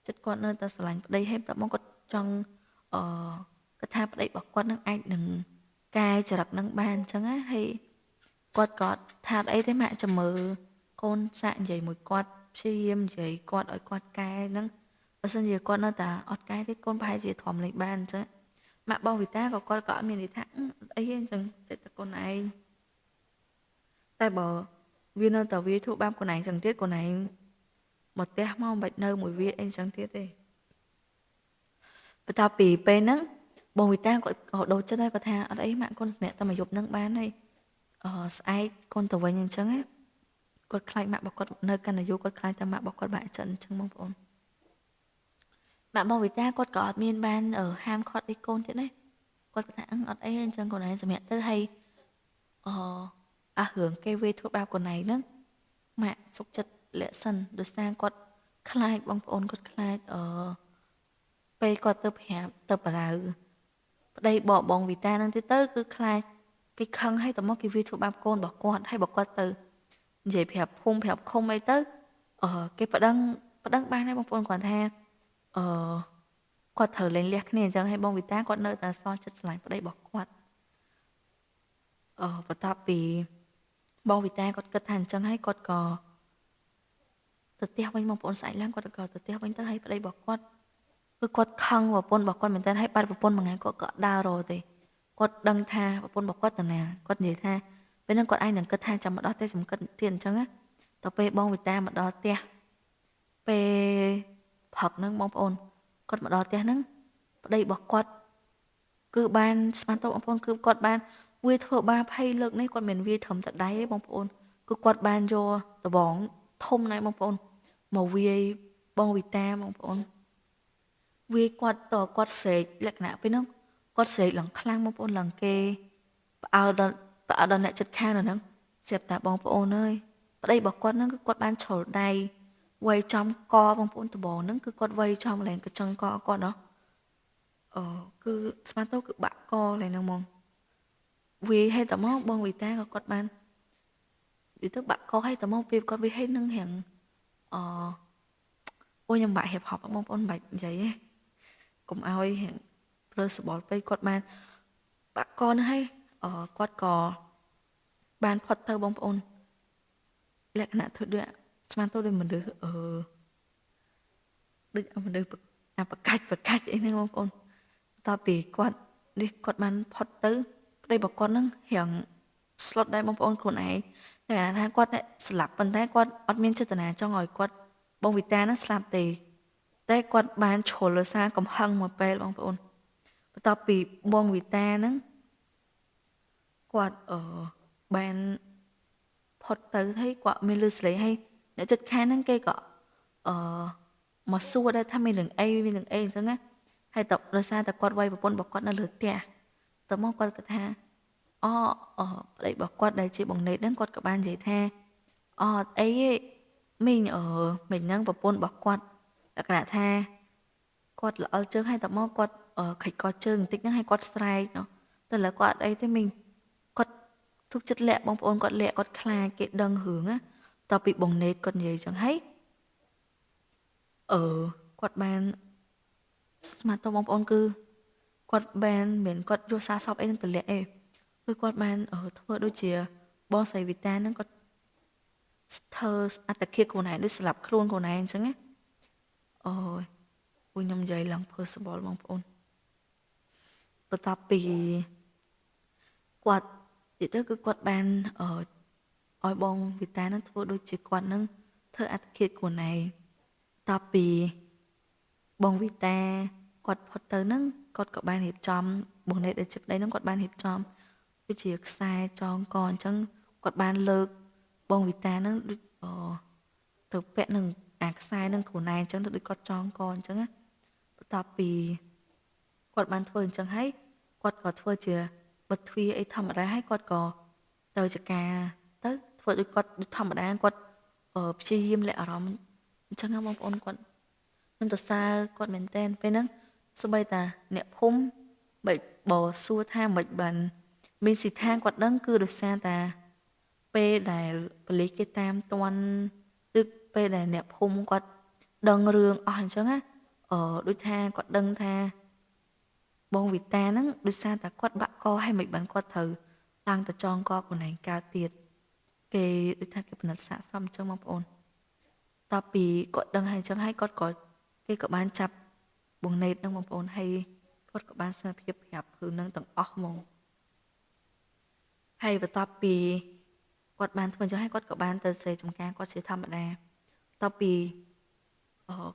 ចិត្តគាត់នៅតែស្រឡាញ់ប្តីហើយតែបងគាត់ចង់គាត់ថាប្តីរបស់គាត់នឹងអាចនឹងកាយចរិតនឹងបានអញ្ចឹងណាហើយគាត់ក៏ថាអីទេម៉ាក់ចាំមើលកូនសាក់និយាយមួយគាត់ព្យាយាមនិយាយគាត់ឲ្យគាត់កែហ្នឹងបើសិនជាគាត់នៅតែអត់កែទេកូនប្រហែលជាធំលេងបានអញ្ចឹងម៉ាក់បងវីតាក៏គាត់ក៏អត់មាននិយាយថាអីទេអញ្ចឹងចិត្តតែកូនឯងតែបើវានៅតែវាធ្វើបាបកូនឯងអញ្ចឹងទៀតកូនឯងមកផ្ទះមកមិនបាច់នៅមួយវាអីអញ្ចឹងទៀតទេបន្ទាប់ពីពេលហ្នឹងបងវីតាគាត់ក៏ដូរចិត្តហើយគាត់ថាអត់អីម៉ាក់កូនសម្រាប់តែមួយយប់ហ្នឹងបានហើយស្អែកកូនទៅវិញអញ្ចឹងគាត់ខ្លាចម៉ាក់របស់គាត់នៅកណ្ដាលយូរគាត់ខ្លាចតែម៉ាក់របស់គាត់បាក់ចិត្តអញ្ចឹងបងប្អូនម៉ាក់បងវីតាគាត់ក៏អត់មានបានហាមឃាត់អីកូនទៀតណាគាត់ថាអត់អីអញ្ចឹងកូនឯងសម្រាប់ទៅហើយអរឿងគេវាធ្វើបាបកូនឯងហ្នឹងម៉ាក់សុខចិត្តលាក់សិនដោយសារគាត់ខ្លាចបងប្អូនគាត់ខ្លាចពេលគាត់ទៅប្រាប់ទៅបារៅប្តីបងវីតាហ្នឹងទៅគឺខ្លាចគេខឹងឲ្យទៅមកគេវាធ្វើបាបកូនរបស់គាត់ហើយបើគាត់ទៅនិយាយប្រាប់ភូមិប្រាប់ឃុំអីទៅគេប្តឹងបានហើយបងប្អូនគាត់ថាគាត់ត្រូវលែងលះគ្នាអញ្ចឹងហើយបងវីតាគាត់នៅតែសល់ចិត្តស្រឡាញ់ប្តីរបស់គាត់បន្ទាប់ពីបងវីតាគាត់គិតថាអញ្ចឹងហើយគាត់ក៏ទៅផ្ទះវិញបងប្អូនស្អែកឡើងគាត់ក៏ទៅផ្ទះវិញទៅហើយប្តីរបស់គាត់គឺគាត់ខឹងប្រពន្ធរបស់គាត់មែនតើហើយបាត់ប្រពន្ធមួយថ្ងៃគាត់ក៏ដើររទេគាត់ដឹងថាប្រពន្ធរបស់គាត់ទៅណាគាត់និយាយថាពេលហ្នឹងគាត់ឯងនឹងគិតថាចាំមកដល់ផ្ទះខ្ញុំគិតទៀតអញ្ចឹងណាទៅពេលបងវីតាមកដល់ផ្ទះពេលព្រឹកហ្នឹងបងប្អូនគាត់មកដល់ផ្ទះហ្នឹងប្តីរបស់គាត់គឺបានស្មានទៅបងប្អូនគឺគាត់បានវាធ្វើបាបហើយលើកនេះគាត់មិនវាត្រឹមតែដៃទេបងប្អូនគឺគាត់បានយកដបងធំណាស់បងប្អូនមកវាយបងវីតាបងប្អូនវាគាត់តគាត់ស្រែកលក្ខណៈពេលហ្នឹងគាត់ស្រែកឡើងខ្លាំងបងប្អូនឡើងគេផ្អើលដល់អ្នកចិត្តខាងហ្នឹងស្រាប់តែបងប្អូនអើយប្តីរបស់គាត់ហ្នឹងគឺគាត់បានឈលដៃវាយចំកបងប្អូនដបងហ្នឹងគឺគាត់វាយចំកន្លែងកញ្ចឹងកគាត់ណោះគឺស្មានទៅគឺបាក់កកន្លែងហ្នឹងហ្មងវាហេតុតែមកបងវីតាក៏គាត់បាន ពីទៅបាក់កឲ្យតែមកពេលគាត់វាហេតុនឹងរៀងអអូខ្ញុំបាក់ហៀបហប់បងប្អូនបាច់និយាយទេកុំឲ្យរៀងព្រើសបល់ពេកគាត់បានបាក់កនឹងឲ្យគាត់ក៏បានផុតទៅបងប្អូនលក្ខណៈធ្វើដូចស្មានទៅដូចមនុស្សដូចមនុស្សប្រកាច់អីហ្នឹងបងប្អូនតទៅពីគាត់នេះគាត់បានផុតទៅប្តីរបស់គាត់ហ្នឹងរៀងស្លុតដែរបងប្អូនខ្លួនឯងតែថាគាត់ស្លាប់ប៉ុន្តែគាត់អត់មានចេតនាចង់ឲ្យគាត់បងវិតាហ្នឹងស្លាប់ទេតែគាត់បានជ្រុលដោយសារកំហឹងមួយពេលបងប្អូនបន្ទាប់ពីបងវិតាហ្នឹងគាត់បានផុតទៅហើយគាត់មានលឺស្លេងហើយអ្នកចិត្តខាងហ្នឹងគេក៏មកសួរដែរថាមានរឿងអីអញ្ចឹងណាហើយតដោយសារតែគាត់វាយប្រពន្ធរបស់គាត់នៅលើផ្ទះតមកគាត់គាត់ថាប្តីរបស់គាត់ដែលជាបងណេតហ្នឹងគាត់ក៏បាននិយាយថាអត់អីទេមីងមិញហ្នឹងប្រពន្ធរបស់គាត់លក្ខណៈថាគាត់ល្អជើងហើយតមកគាត់ខិចកជើងបន្តិចហ្នឹងហើយគាត់ស្រែកតែឡើយគាត់អីទេមីងគាត់ទុកចិត្តលាក់បងប្អូនគាត់លាក់គាត់ខ្លាចគេដឹងរឿងណាតពីបងណេតគាត់និយាយចឹងហើយគាត់បានស្មាតទៅបងប្អូនគឺគាត់បានមិនគាត់យកសារសពអីនឹងទម្លាក់អីគឺគាត់បានធ្វើដូចជាបងស្រីវីតាហ្នឹងគាត់ធ្វើអត្តឃាតខ្លួនឯងដូចស្លាប់ខ្លួនខ្លួនឯងអញ្ចឹងណាពួកខ្ញុំនិយាយឡើង possible បងប្អូនបន្ទាប់ពីគាត់និយាយទៅគឺគាត់បានឲ្យបងវីតាហ្នឹងធ្វើដូចជាគាត់ហ្នឹងធ្វើអត្តឃាតខ្លួនឯងបន្ទាប់ពីបងវីតាគាត់ផុតទៅហ្នឹងគាត់ក៏បានរៀបចំបងណេតដែលជាប្តីហ្នឹងគាត់បានរៀបចំដូចជាខ្សែចងកអញ្ចឹងគាត់បានលើកបងវីតាហ្នឹងដូចទៅពាក់នឹងអាខ្សែនឹងខ្លួនឯងអញ្ចឹងដូចគាត់ចងកអញ្ចឹងណាបន្ទាប់ពីគាត់បានធ្វើអញ្ចឹងហើយគាត់ក៏ធ្វើជាបិទទ្វារអីធម្មតាហើយគាត់ក៏ទៅចការទៅធ្វើដូចគាត់ធម្មតាគាត់ព្យាយាមលាក់អារម្មណ៍អញ្ចឹងណាបងប្អូនគាត់ខ្ញុំទៅសើគាត់មែនតើពេលហ្នឹងសូម្បីតាអ្នកភូមិបើសួរថាមិនបានមានសិដ្ឋាគាត់ដឹងគឺដោយសារតាពេលដែលប៉ូលីសគេតាមទាន់ឬពេលដែលអ្នកភូមិគាត់ដឹងរឿងអស់អញ្ចឹងណាដូចថាគាត់ដឹងថាបងវិតាហ្នឹងដោយសារតែគាត់បាក់កឲ្យមិនបានគាត់ត្រូវឡើងទៅចងកខ្លួនឯងកើតទៀតគេដូចថាគេពិនិត្យសាកសមអញ្ចឹងបងប្អូនតពីគាត់ដឹងហើយអញ្ចឹងហើយគាត់ក៏គេក៏បានចាប់បងណេតហ្នឹងបងប្អូនហើយគាត់ក៏បានសារភាពប្រាប់គឺនឹងទាំងអស់ហ្មងហើយបន្ទាប់ពីគាត់បានធ្វើអញ្ចឹងហើយគាត់ក៏បានទៅសេចំការគាត់ជាធម្មតាបន្ទាប់ពី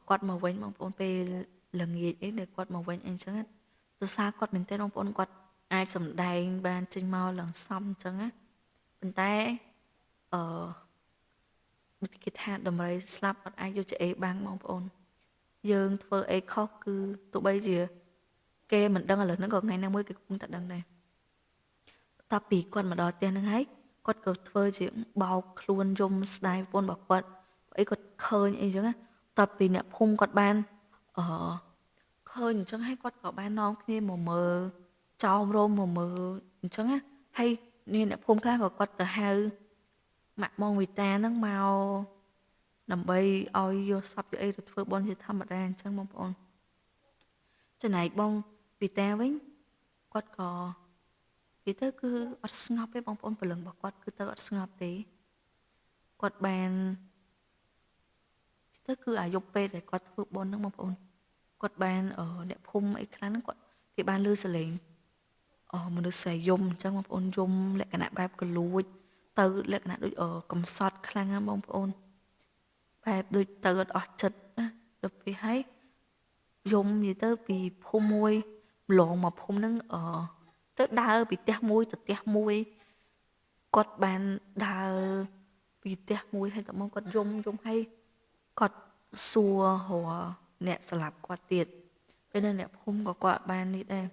គាត់មកវិញបងប្អូនពេលល្ងាចអីដែលគាត់មកវិញអីអញ្ចឹងទៅសារគាត់មែនទេបងប្អូនគាត់អាចសម្ដែងបានចេញមកឡើងសមអញ្ចឹងណាប៉ុន្តែដូចគេថាដំរីស្លាប់អត់អាចយកជាអេបាំងបងប្អូនយើងធ្វើអីខុសគឺទោះបីជាគេមិនដឹងឥឡូវហ្នឹងក៏ថ្ងៃណាមួយគេគង់តែដឹងដែរបន្ទាប់ពីគាត់មកដល់ផ្ទះហ្នឹងហើយគាត់ក៏ធ្វើជាបោកខ្លួនយំស្ដាយប្រពន្ធរបស់គាត់អីគាត់ឃើញអីចឹងណាបន្ទាប់ពីអ្នកភូមិគាត់បានឃើញអញ្ចឹងហើយគាត់ក៏បាននាំគ្នាមកមើលចោមរោមមកមើលអញ្ចឹងណាហើយអ្នកភូមិខ្លះក៏គាត់ទៅហៅម៉ាក់បងវីតាហ្នឹងមកដើម្បីឲ្យយកសពយកអីទៅធ្វើបន់ជាធម្មតាអញ្ចឹងបងប្អូនចំណែកបងវីតាវិញគាត់ក៏និយាយទៅគឺអត់ស្ងប់ទេបងប្អូនព្រលឹងរបស់គាត់គឺទៅអត់ស្ងប់ទេគាត់បានទៅគឺអាយុពេលដែលគាត់ធ្វើបន់ហ្នឹងបងប្អូនគាត់បានអ្នកភូមិអីខ្លះហ្នឹងគាត់គេបានលឺសលេងមនុស្សស្រីយំអញ្ចឹងបងប្អូនយំលក្ខណៈបែបកលួចទៅលក្ខណៈដូចកំសត់ខ្លាំងណាស់បងប្អូនបែបដូចទៅអត់អស់ចិត្តណាដល់ពេលហើយយំនិយាយទៅពីភូមិមួយម្លងមកភូមិហ្នឹងទៅដើរពីផ្ទះមួយទៅផ្ទះមួយគាត់បានដើរពីផ្ទះមួយហើយតមកគាត់យំហើយគាត់សួររអ្នកស្លាប់គាត់ទៀតពេលនោះអ្នកភូមិក៏គាត់បាននេះដែរ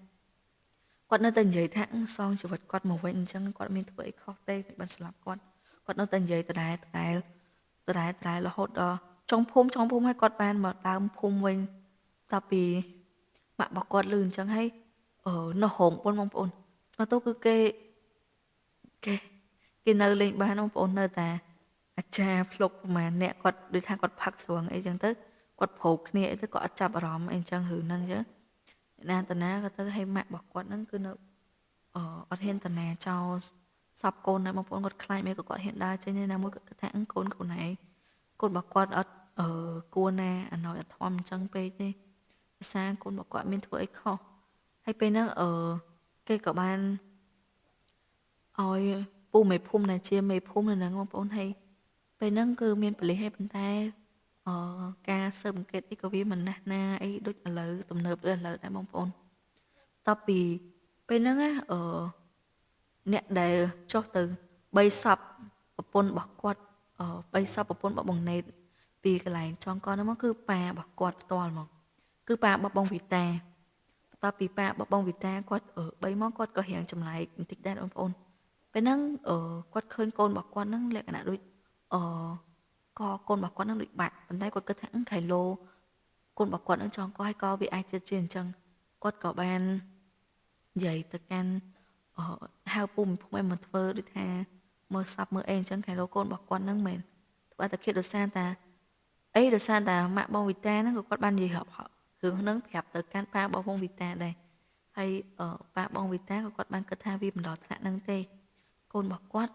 គាត់នៅតែនិយាយថាសងជីវិតគាត់មកវិញអញ្ចឹងគាត់មានធ្វើអីខុសទេបានស្លាប់គាត់នៅតែនិយាយដដែលរហូតដល់ចុងភូមិហើយគាត់បានមកដើមភូមិវិញតពីម៉ាក់របស់គាត់លឺអញ្ចឹងហើយនៅរោងបងប្អូនមកទៅគឺគេនៅលេងបានបងប្អូននៅតែ អាចារ្យភ្លុកប្រហែលអ្នកគាត់ដូចថាគាត់ផឹកស្រួងអីចឹងទៅគាត់ប្រោកគ្នាអីទៅគាត់អត់ចាប់អារម្មណ៍អីចឹងរឿងហ្នឹងចឹងណាតាណាក៏ទៅឲ្យម៉ាក់របស់គាត់ហ្នឹងគឺនៅអត់ហ៊ានតាណាចោលសពកូនណាបងប្អូនគាត់ខ្លាចមេក៏គាត់ហ៊ានដើរចេញណាមួយគាត់ថាកូនខ្លួនឯងកូនរបស់គាត់អត់គួរណាអណោចអធមអញ្ចឹងពេកទេភាសាកូនរបស់គាត់មានធ្វើអីខុសហើយពេលហ្នឹងគេក៏បានឲ្យពូមេភូមិណាជាមេភូមិនៅហ្នឹងបងប្អូនហើយពេលហ្នឹងគឺមានប៉ូលីសហើយប៉ុន្តែការស៊ើបអង្កេតអីក៏វាមិនណាស់ណាអីដូចឥឡូវទំនើបដូចឥឡូវដែរបងប្អូនតពីពេលហ្នឹងណាអ្នកដែលចុះទៅ3សពប្រពន្ធរបស់គាត់3សពប្រពន្ធរបស់បងណេតពីកន្លែងចងកហ្នឹងមកគឺប៉ារបស់គាត់ផ្ទាល់មកគឺប៉ារបស់បងវីតាបន្ទាប់ពីប៉ារបស់បងវីតាគាត់3មកគាត់ក៏រៀងចម្លែកបន្តិចដែរបងប្អូនពេលហ្នឹងគាត់ឃើញកូនរបស់គាត់ហ្នឹងលក្ខណៈដូចក៏កូនរបស់គាត់ហ្នឹងដូចបាក់ប៉ុន្តែគាត់គិតថាខៃឡូកូនរបស់គាត់ហ្នឹងចងកហើយក៏វាអាចជាអញ្ចឹងគាត់ក៏បាននិយាយទៅកាន់ហៅពុំភូមិឲ្យមកធ្វើដូចថាមើលសັບមើលអីអញ្ចឹងខៃឡូកូនរបស់គាត់ហ្នឹងមែនធ្វើតែគិតដោយសារតាអីដោយសារតាម៉ាក់បងវីតាហ្នឹងក៏គាត់បាននិយាយរាប់រឿងហ្នឹងប្រាប់ទៅកាន់ប៉ាបងវីតាដែរហើយប៉ាបងវីតាក៏គាត់បានគិតថាវាមិនដល់ថ្នាក់ហ្នឹងទេកូនរបស់គាត់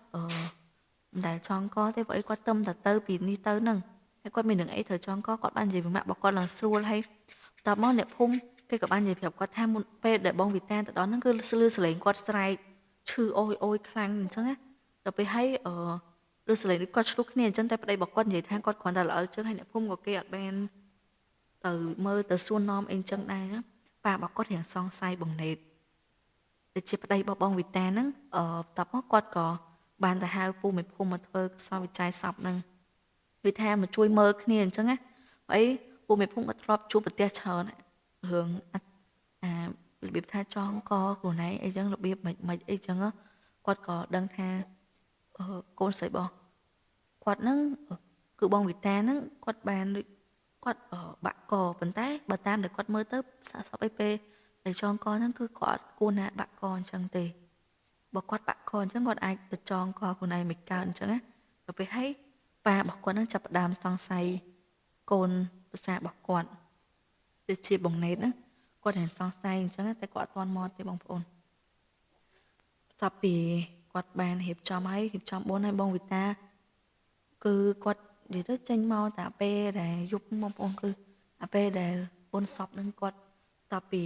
មិនដែលចងកទេព្រោះអីគាត់ទៅទៅពីនេះទៅហ្នឹងហើយគាត់មាននឹងអីត្រូវចងកគាត់បាននិយាយvớiម៉ាក់របស់គាត់ឡើងស្រួលហើយតបមកអ្នកភូមិគេក៏បាននិយាយប្រាប់គាត់ថាមុនពេលដែលបងវីតាទៅដល់ហ្នឹងគឺលឺសលេងគាត់ស្រែកឈឺអូយខ្លាំងអញ្ចឹងណាដល់ពេលហើយលឺសលេងដូចគាត់ឆ្លុះគ្នាអញ្ចឹងតែប្តីរបស់គាត់និយាយថាគាត់គ្រាន់តែល្អអញ្ចឹងហើយអ្នកភូមិក៏គេអត់បានទៅមើលទៅសួរនាំអីអញ្ចឹងដែរណាប៉ារបស់គាត់រៀងសង្ស័យបងណេតដែលជាប្តីរបស់បងវីតាហ្នឹងតបមកគាត់ក៏បានទៅហៅពូមេភូមិមកធ្វើសវិច័យសពហ្នឹងវាថាមកជួយមើលគ្នាអញ្ចឹងណាអីពូមេភូមិក៏ធ្លាប់ជួបប្រទះច្រើនរឿងរបៀបថាចងកខ្លួនឯងអីចឹងរបៀបមិនអីចឹងគាត់ក៏ដឹងថាកូនស្រីរបស់គាត់ហ្នឹងគឺបងវីតាហ្នឹងគាត់បានគាត់បាក់កប៉ុន្តែបើតាមដែលគាត់មើលទៅសាកសពអីពេលដែលចងកហ្នឹងគឺគាត់គួរណាបាក់កអញ្ចឹងទេបើគាត់បាក់កអញ្ចឹងគាត់អាចទៅចងកខ្លួនឯងមិនកើតអញ្ចឹងណាដល់ពេលហើយប៉ារបស់គាត់ហ្នឹងចាប់ផ្ដើមសង្ស័យកូនភាសារបស់គាត់ទៅជាបងណេតណាគាត់ហែងសង្ស័យអញ្ចឹងតែគាត់អត់ទាន់មកទេបងប្អូនបន្ទាប់ពីគាត់បានរៀបចំហើយរៀបចំបុណ្យឲ្យបងវីតាគឺគាត់និយាយទៅចេញមកតែពេលដែលយប់បងប្អូនគឺអាពេលដែលបុណ្យសពនឹងគាត់បន្ទាប់ពី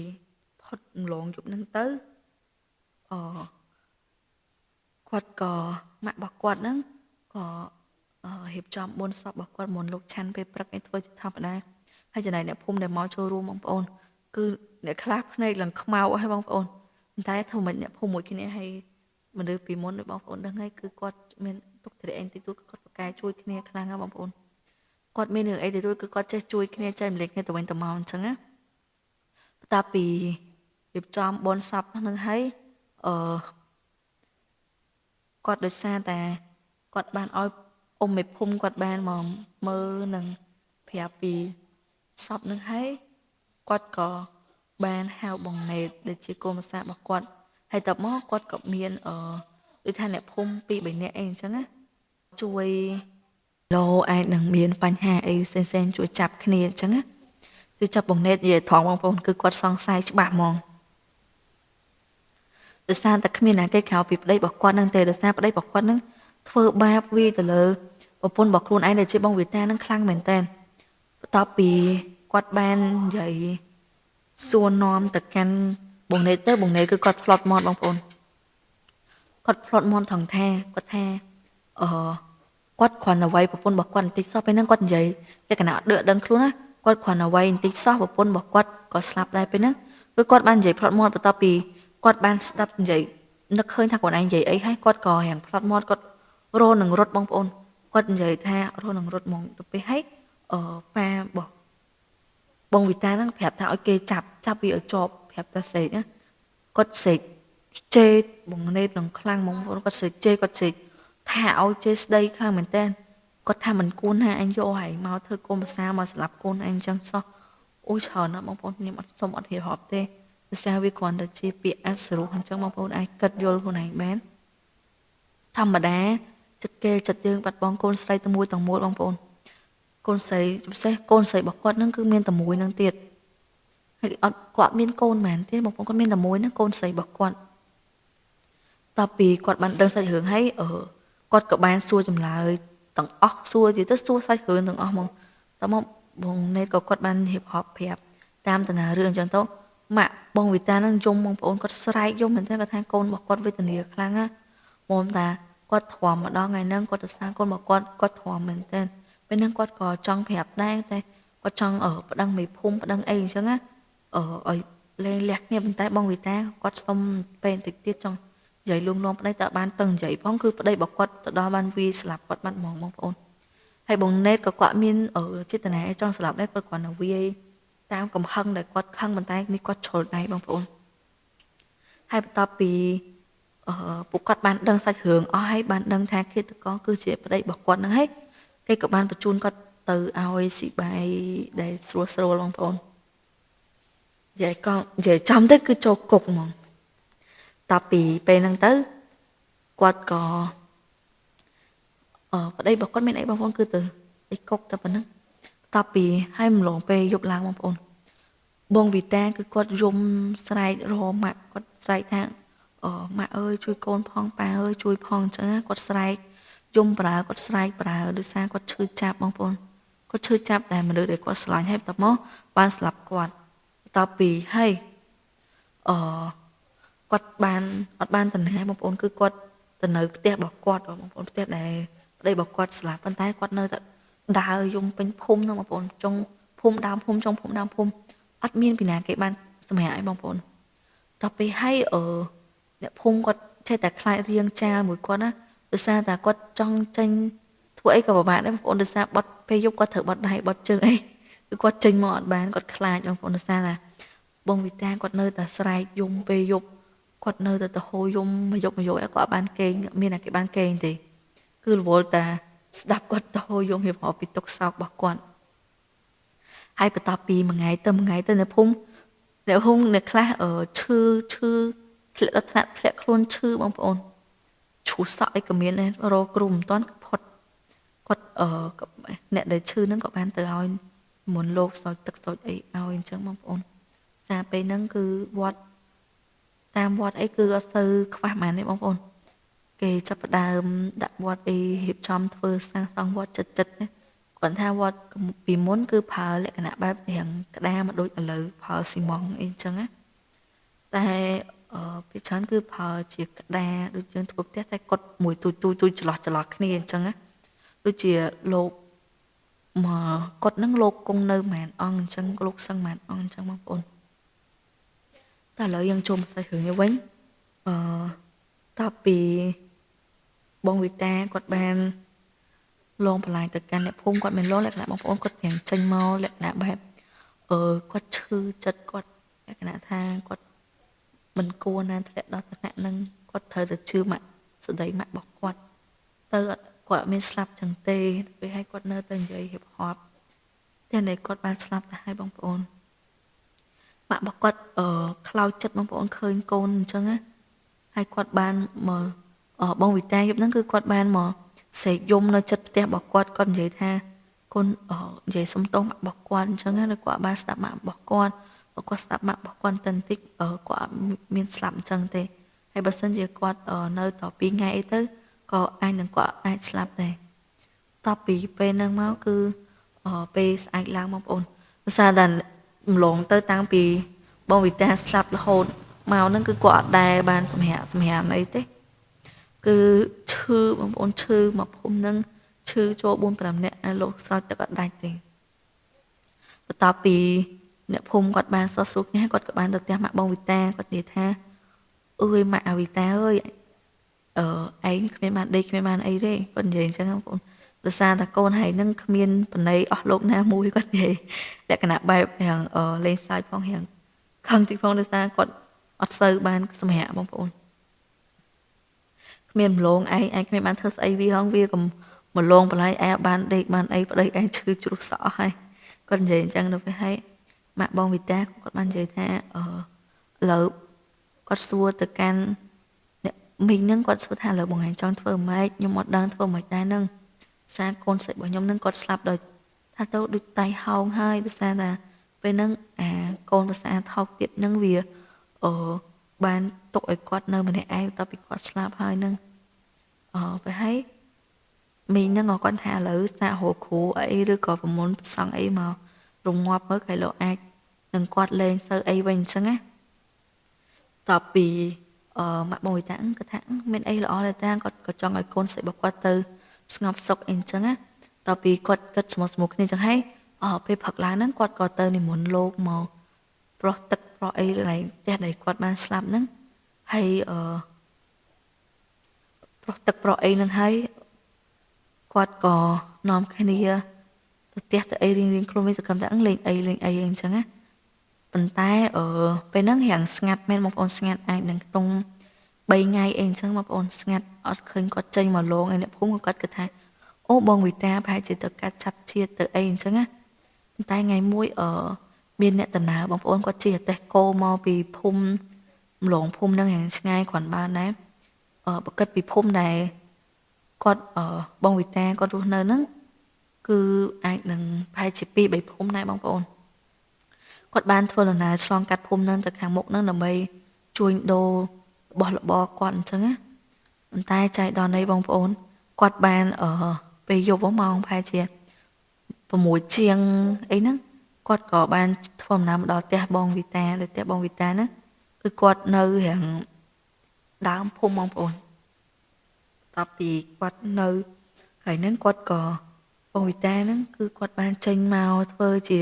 ផុតរំលងយប់នឹងទៅគាត់ក៏ម៉ាក់របស់គាត់ហ្នឹងក៏រៀបចំបុណ្យសពរបស់គាត់មុនលោកឆាន់ពេលព្រឹកឯធ្វើជាធម្មតាហើយចំណែកអ្នកភូមិដែលមកចូលរួមបងប្អូនគឺអ្នកខ្លះភ្នែកឡើងខ្មៅហើយបងប្អូនប៉ុន្តែធ្វើមិនអ្នកភូមិមួយគ្នាហើយមនុស្សពីមុនដូចបងប្អូនដឹងហើយគឺគាត់មានទុកត្រេកអីទីទួលគាត់ប្រកែជួយគ្នាខ្លាំងណាស់បងប្អូនគាត់មានរឿងអីទីទួលគឺគាត់ចេះជួយគ្នាចែកម្លែកគ្នាទៅវិញទៅមកអញ្ចឹងណាបន្ទាប់ពីរៀបចំបុណ្យសពហ្នឹងហើយគាត់ដោយសារតែគាត់បានឲ្យមេភូមិគាត់បានមកមើលនឹងប្រាប់ពីសពនឹងហើយគាត់ក៏បានហៅបងណេតដែលជាកូនប្រសារបស់គាត់ហើយតបមកគាត់ក៏មានដូចថាអ្នកភូមិ2 3នាក់អីអញ្ចឹងណាជួយលោអាចនឹងមានបញ្ហាអីផ្សេងៗជួយចាប់គ្នាអញ្ចឹងណាជួយចាប់បងណេតនិយាយត្រង់បងប្អូនគឺគាត់សង្ស័យច្បាស់ហ្មងដោយសារតែគ្មានណាគេក្រៅពីប្តីរបស់គាត់នឹងទេដោយសារប្តីរបស់គាត់នឹងធ្វើបាបវាទៅលើប្រពន្ធរបស់ខ្លួនឯងដែលជាបងវីតានឹងខ្លាំងមែនតើបន្ទាប់ពីគាត់បាននិយាយសួរនាំទៅកាន់បងណេតទៅបងណេតគឺគាត់ផ្លត់មាត់បងប្អូនគាត់ផ្លត់មាត់ថងថាគាត់ថាគាត់គ្រាន់តែវាយប្រពន្ធរបស់គាត់បន្តិចសោះពេលហ្នឹងគាត់និយាយលក្ខណៈអត់ដឹងខ្លួនណាគាត់គ្រាន់តែវាយបន្តិចសោះប្រពន្ធរបស់គាត់ក៏ស្លាប់ដែរពេលហ្នឹងគឺគាត់បាននិយាយផ្លត់មាត់បន្ទាប់ពីគាត់បានស្ដាប់និយាយនឹកឃើញថាខ្លួនឯងនិយាយអីហើយគាត់ក៏រៀងផ្លត់មាត់គាត់រោនឹងរត់បងប្អូនគាត់និយាយថារោនឹងរត់ហ្មងទៅពេលហើយប៉ាបងវីតាហ្នឹងប្រាប់ថាឲ្យគេចាប់វាឲ្យជាប់ប្រាប់តាសេកណាគាត់សេកជេរបងណេតនឹងខ្លាំងហ្មងគាត់សេកជេរគាត់សេកថាឲ្យជេរស្ដីខ្លាំងមែនតើគាត់ថាមិនគួរណាអញយកហើយមកធ្វើកូនប្រសាមកស្លាប់កូនអញចឹងសោះអូច្រើនណាស់បងប្អូនខ្ញុំអត់សុំអត់រៀបរាប់ទេភាសាវាគ្រាន់តែជាពាក្យអសរុអញ្ចឹងបងប្អូនអាចគិតយល់ខ្លួនឯងបានធម្មតា ចិត្តយើងបាត់បង់កូនស្រីតែមួយទាំងមូលបងប្អូនកូនស្រីពិសេសកូនស្រីរបស់គាត់ហ្នឹងគឺមានតែមួយហ្នឹងទៀតហើយគាត់មានកូនមែនទេបងប្អូនគាត់មានតែមួយហ្នឹងកូនស្រីរបស់គាត់តពីគាត់បានដឹងសាច់រឿងហើយគាត់ក៏បានសួរចម្លើយទាំងអស់សួរទៀតទៅសួរសាច់រឿងទាំងអស់ហ្មងតមកបងណេតក៏គាត់បានរៀបរាប់ប្រាប់តាមដំណើររឿងអញ្ចឹងទៅម៉ាក់បងវិតានឹងយំបងប្អូនគាត់ស្រែកយំមែនទេគាត់ថាកូនរបស់គាត់វេទនាខ្លាំងណាមុំតាគាត់ទ្រាំម្ដងថ្ងៃហ្នឹងគាត់ទៅសារកូនរបស់គាត់ទ្រាំមែនទេពេលហ្នឹងគាត់ក៏ចង់ប្រាប់ដែរតែគាត់ចង់ប្តឹងមេភូមិប្តឹងអីអញ្ចឹងណាឲ្យលែងលះគ្នាប៉ុន្តែបងវិតាគាត់សុំពេលបន្តិចទៀតចង់និយាយលួងលោមប្តីតើបានតឹងនិយាយផងគឺប្តីរបស់គាត់ទៅដល់បានវាស្លាប់គាត់បានហ្មងបងប្អូនហើយបងណេតក៏គាត់មានចេតនាចង់ស្លាប់ដែរគាត់គ្រាន់តែវាតាមកំហឹងដែលគាត់ខឹងប៉ុន្តែនេះគាត់ជ្រុលដៃបងប្អូនហើយបន្ទាប់ពីពួកគាត់បានដឹងសាច់រឿងអស់ហើយបានដឹងថាឃាតករគឺជាប្តីរបស់គាត់ហ្នឹងហើយគេក៏បានបញ្ជូនគាត់ទៅឲ្យស៊ីបាយដែលស្រួលបងប្អូននិយាយចំទៅគឺចូលគុកហ្មងតពីពេលហ្នឹងទៅគាត់ក៏ប្តីរបស់គាត់មានអីបងប្អូនគឺទៅគុកតែប៉ុណ្ណឹងតពីឲ្យម្លងពេលយប់ឡើងបងប្អូនបងវីតាគឺគាត់យំស្រែករម៉ាក់គាត់ស្រែកថាម៉ាក់អើយជួយកូនផងប៉ាអើយជួយផងអញ្ចឹងគាត់ស្រែកយំគាត់ស្រែកដោយសារគាត់ឈឺចាប់បងប្អូនគាត់ឈឺចាប់តែមនុស្សដែលគាត់ស្រឡាញ់ហើយបន្ទាប់មកបានស្លាប់គាត់បន្ទាប់ពីហើយគាត់បានអត់បានតណាបងប្អូនគឺគាត់ទៅនៅផ្ទះរបស់គាត់បងប្អូនផ្ទះដែលប្តីរបស់គាត់ស្លាប់ប៉ុន្តែគាត់នៅតែដើរយំពេញភូមិហ្នឹងបងប្អូនចុងភូមិដើមភូមិចុងភូមិដើមភូមិអត់មានពីណាគេបានសម្រាប់ឲ្យបងប្អូនតទៅហើយអ្នកភូមិគាត់ចេះតែខ្លាចរៀងចាលមួយគាត់ណាដោយសារតែគាត់ចង់ចេញធ្វើអីក៏ពិបាកដែរបងប្អូនដោយសារបត់ពេលយប់គាត់ត្រូវបត់ដៃបត់ជើងអីគឺគាត់ចេញមកអត់បានគាត់ខ្លាចបងប្អូនដោយសារតែបងវិតាគាត់នៅតែស្រែកយំពេលយប់គាត់នៅតែហូរយំមកយកគាត់អត់បានគេងមានតែគេបានគេងទេគឺរវល់តែស្ដាប់គាត់ទៅហូរយំរៀបរាប់ពីទុកសោករបស់គាត់ហើយបន្ទាប់ពីមួយថ្ងៃទៅនៅភូមិអ្នកខ្លះឈឺធ្លាក់ដល់ថ្នាក់ធ្លាក់ខ្លួនឈឺបងប្អូនឈូសក់អីក៏មានដែររកគ្រូមិនតាន់ផុតគាត់អ្នកដែលឈឺហ្នឹងក៏បានទៅឲ្យមុនលោកស្រោចទឹកស្រោចអីឲ្យអញ្ចឹងបងប្អូនសារពេលហ្នឹងគឺវត្តតាមវត្តអីគឺអត់ទៅខ្វះម៉ានទេបងប្អូនគេចាប់ផ្ដើមដាក់វត្តអីរៀបចំធ្វើសាងសង់វត្តចិត្តណាគាត់ថាវត្តពីមុនគឺប្រើលក្ខណៈបែបរាងក្តារមកដូចឥឡូវប្រើស៊ីម៉ង់អីអញ្ចឹងណាតែពីច្រើនគឺប្រើជាក្តារដូចយើងធ្វើផ្ទះតែកត់មួយទូចច្រឡោះគ្នាអញ្ចឹងណាដូចជាលោកមកកត់នឹងលោកគង់នៅម៉ែនអង្គអញ្ចឹងលោកសឹងម៉ែនអង្គអញ្ចឹងបងប្អូនតែឥឡូវយើងចូលមកសាច់រឿងនេះវិញតពីបងវិតាគាត់បានលងបន្លាយទៅកាន់អ្នកភូមិគាត់មានលងលក្ខណៈបងប្អូនគាត់ទាំងចេញមកលក្ខណៈបែបគាត់ឈឺចិត្តគាត់លក្ខណៈថាគាត់មិនគួរណាធ្លាក់ដល់ថ្នាក់ហ្នឹងគាត់ត្រូវតែជឿម៉ាក់ស្ដីម៉ាក់របស់គាត់ទៅគាត់អត់មានស្លាប់ចឹងទេពេលឲ្យគាត់នៅតែនិយាយរៀបរាប់តែនេះគាត់បានស្លាប់ទៅហើយបងប្អូនម៉ាក់របស់គាត់ខ្លោចចិត្តបងប្អូនឃើញកូនអញ្ចឹងណាហើយគាត់បានមកបងវិតាយប់ហ្នឹងគឺគាត់បានមកសេកយំនៅចិត្តផ្ទះរបស់គាត់គាត់និយាយថាកូននិយាយសុំទោសម៉ាក់របស់គាត់អញ្ចឹងណាគាត់បានស្ដាប់ម៉ាក់របស់គាត់គាត់ស្ដាប់ម៉ាក់របស់គាត់បន្តិចគាត់អត់មានស្លាប់អញ្ចឹងទេហើយបើសិនជាគាត់នៅត2ថ្ងៃអីទៅក៏គាត់អាចស្លាប់ដែរតពីពេលហ្នឹងមកគឺពេលស្អែកឡើងបងប្អូនភាសាដែលម្លងទៅតាំងពីបងវិតាស្លាប់រហូតមកហ្នឹងគឺគាត់អត់ដែលបានសម្រាប់អីទេគឺឈឺបងប្អូនឈឺមកភូមិហ្នឹងឈឺចូល4-5នាក់ឲ្យលោកស្រោចទឹកអត់ដាច់ទេបន្ទាប់ពីអ្នកភូមិគាត់បានសោះសួរគ្នាគាត់ក៏បានទៅផ្ទះម៉ាក់បងវិតាគាត់និយាយថាអើយម៉ាក់វិតាអើយឯងគ្មានបានដេកគ្មានបានអីទេគាត់និយាយអញ្ចឹងបងប្អូនដោយសារតែកូនហើយនឹងគ្មានបណៃអស់លោកណាមួយគាត់និយាយលក្ខណៈបែបយ៉ាងលេងសើចផងយ៉ាងខឹងទីផងដោយសារគាត់អត់សូវបានសម្រាប់បងប្អូនគ្មានម្លងឯងគ្មានបានធ្វើស្អីវាហងវាក៏ម្លងបន្លាយឯងបានដេកបានអីប្តីឯងឈឺជ្រុះសក់ហើយគាត់និយាយអញ្ចឹងទៅពេលហើយម៉ាក់បងវិតាគាត់បាននិយាយថាឥឡូវគាត់សួរទៅកាន់អ្នក មីងហ្នឹងគាត់សួរថាលើបងឯងចង់ធ្វើម៉េចខ្ញុំអត់ដឹងធ្វើម៉េចដែរហ្នឹងសារកូនស្រីរបស់ខ្ញុំហ្នឹងគាត់ស្លាប់ដោយថាទៅដូចតៃហោងហើយដោយសារថាពេលហ្នឹងអាកូនភាសាថោកទៀតហ្នឹងវាបានទុកឲ្យគាត់នៅម្នាក់ឯងតពីគាត់ស្លាប់ហើយហ្នឹងពេលហើយមីងហ្នឹងគាត់ថាឥឡូវសាករកគ្រូអីឬក៏ប្រមុនប្រសង់អីមករងាប់មើលគេលោកអាចនឹងគាត់លេងសូវអីវិញអញ្ចឹងណាតពីម៉ាក់បងតាគាត់ថាមានអីល្អទេតាគាត់ក៏ចង់ឲ្យកូនស្រីរបស់គាត់ទៅស្ងប់សុខអីអញ្ចឹងណាតពីគាត់គិតស្មុគគ្នាអញ្ចឹងហើយពេលផឹកឡើងហ្នឹងគាត់ក៏ទៅនិមន្តលោកមកប្រោះទឹកប្រោះអីឡើងផ្ទះដែលគាត់បានស្លាប់ហ្នឹងហើយប្រោះទឹកប្រោះអីហ្នឹងហើយគាត់ក៏នាំគ្នាទៅផ្ទះទៅអីរៀងខ្លួនវិញសកម្មថាលេងអីអញ្ចឹងណាប៉ុន្តែពេលហ្នឹងរាំងស្ងាត់មែនបងប្អូនស្ងាត់អាចនឹងក្នុង3ថ្ងៃអីអញ្ចឹងបងប្អូនស្ងាត់អត់ឃើញគាត់ចេញមកលងឯអ្នកភូមិគាត់គិតថាអូបងវិតាប្រហែលជាទៅកាត់ចាប់ជាតិទៅអីអញ្ចឹងណាប៉ុន្តែថ្ងៃមួយមានអ្នកដំណើរបងប្អូនគាត់ជិះអតេះគោមកពីភូមិម្លងភូមិហ្នឹងយ៉ាងឆ្ងាយគ្រាន់បានដែរបើគិតពីភូមិដែលគាត់បងវិតាគាត់រស់នៅហ្នឹងគឺអាចនឹងប្រហែលជា2 3ភូមិដែរបងប្អូនគាត់បានធ្វើដំណើរឆ្លងកាត់ភូមិហ្នឹងទៅខាងមុខហ្នឹងដើម្បីជួញដូររបស់របរគាត់អញ្ចឹងណាប៉ុន្តែចៃដន្យនៃបងប្អូនគាត់បានពេលយប់ម៉ោងប្រហែលជា6ជាងអីហ្នឹងគាត់ក៏បានធ្វើដំណើរមកដល់ផ្ទះបងវិតាទៅផ្ទះបងវិតាហ្នឹងគឺគាត់នៅរាងដើមភូមិបងប្អូនតពីគាត់នៅកន្លែងហ្នឹងគាត់ក៏បងវិតាហ្នឹងគឺគាត់បានចេញមកធ្វើជា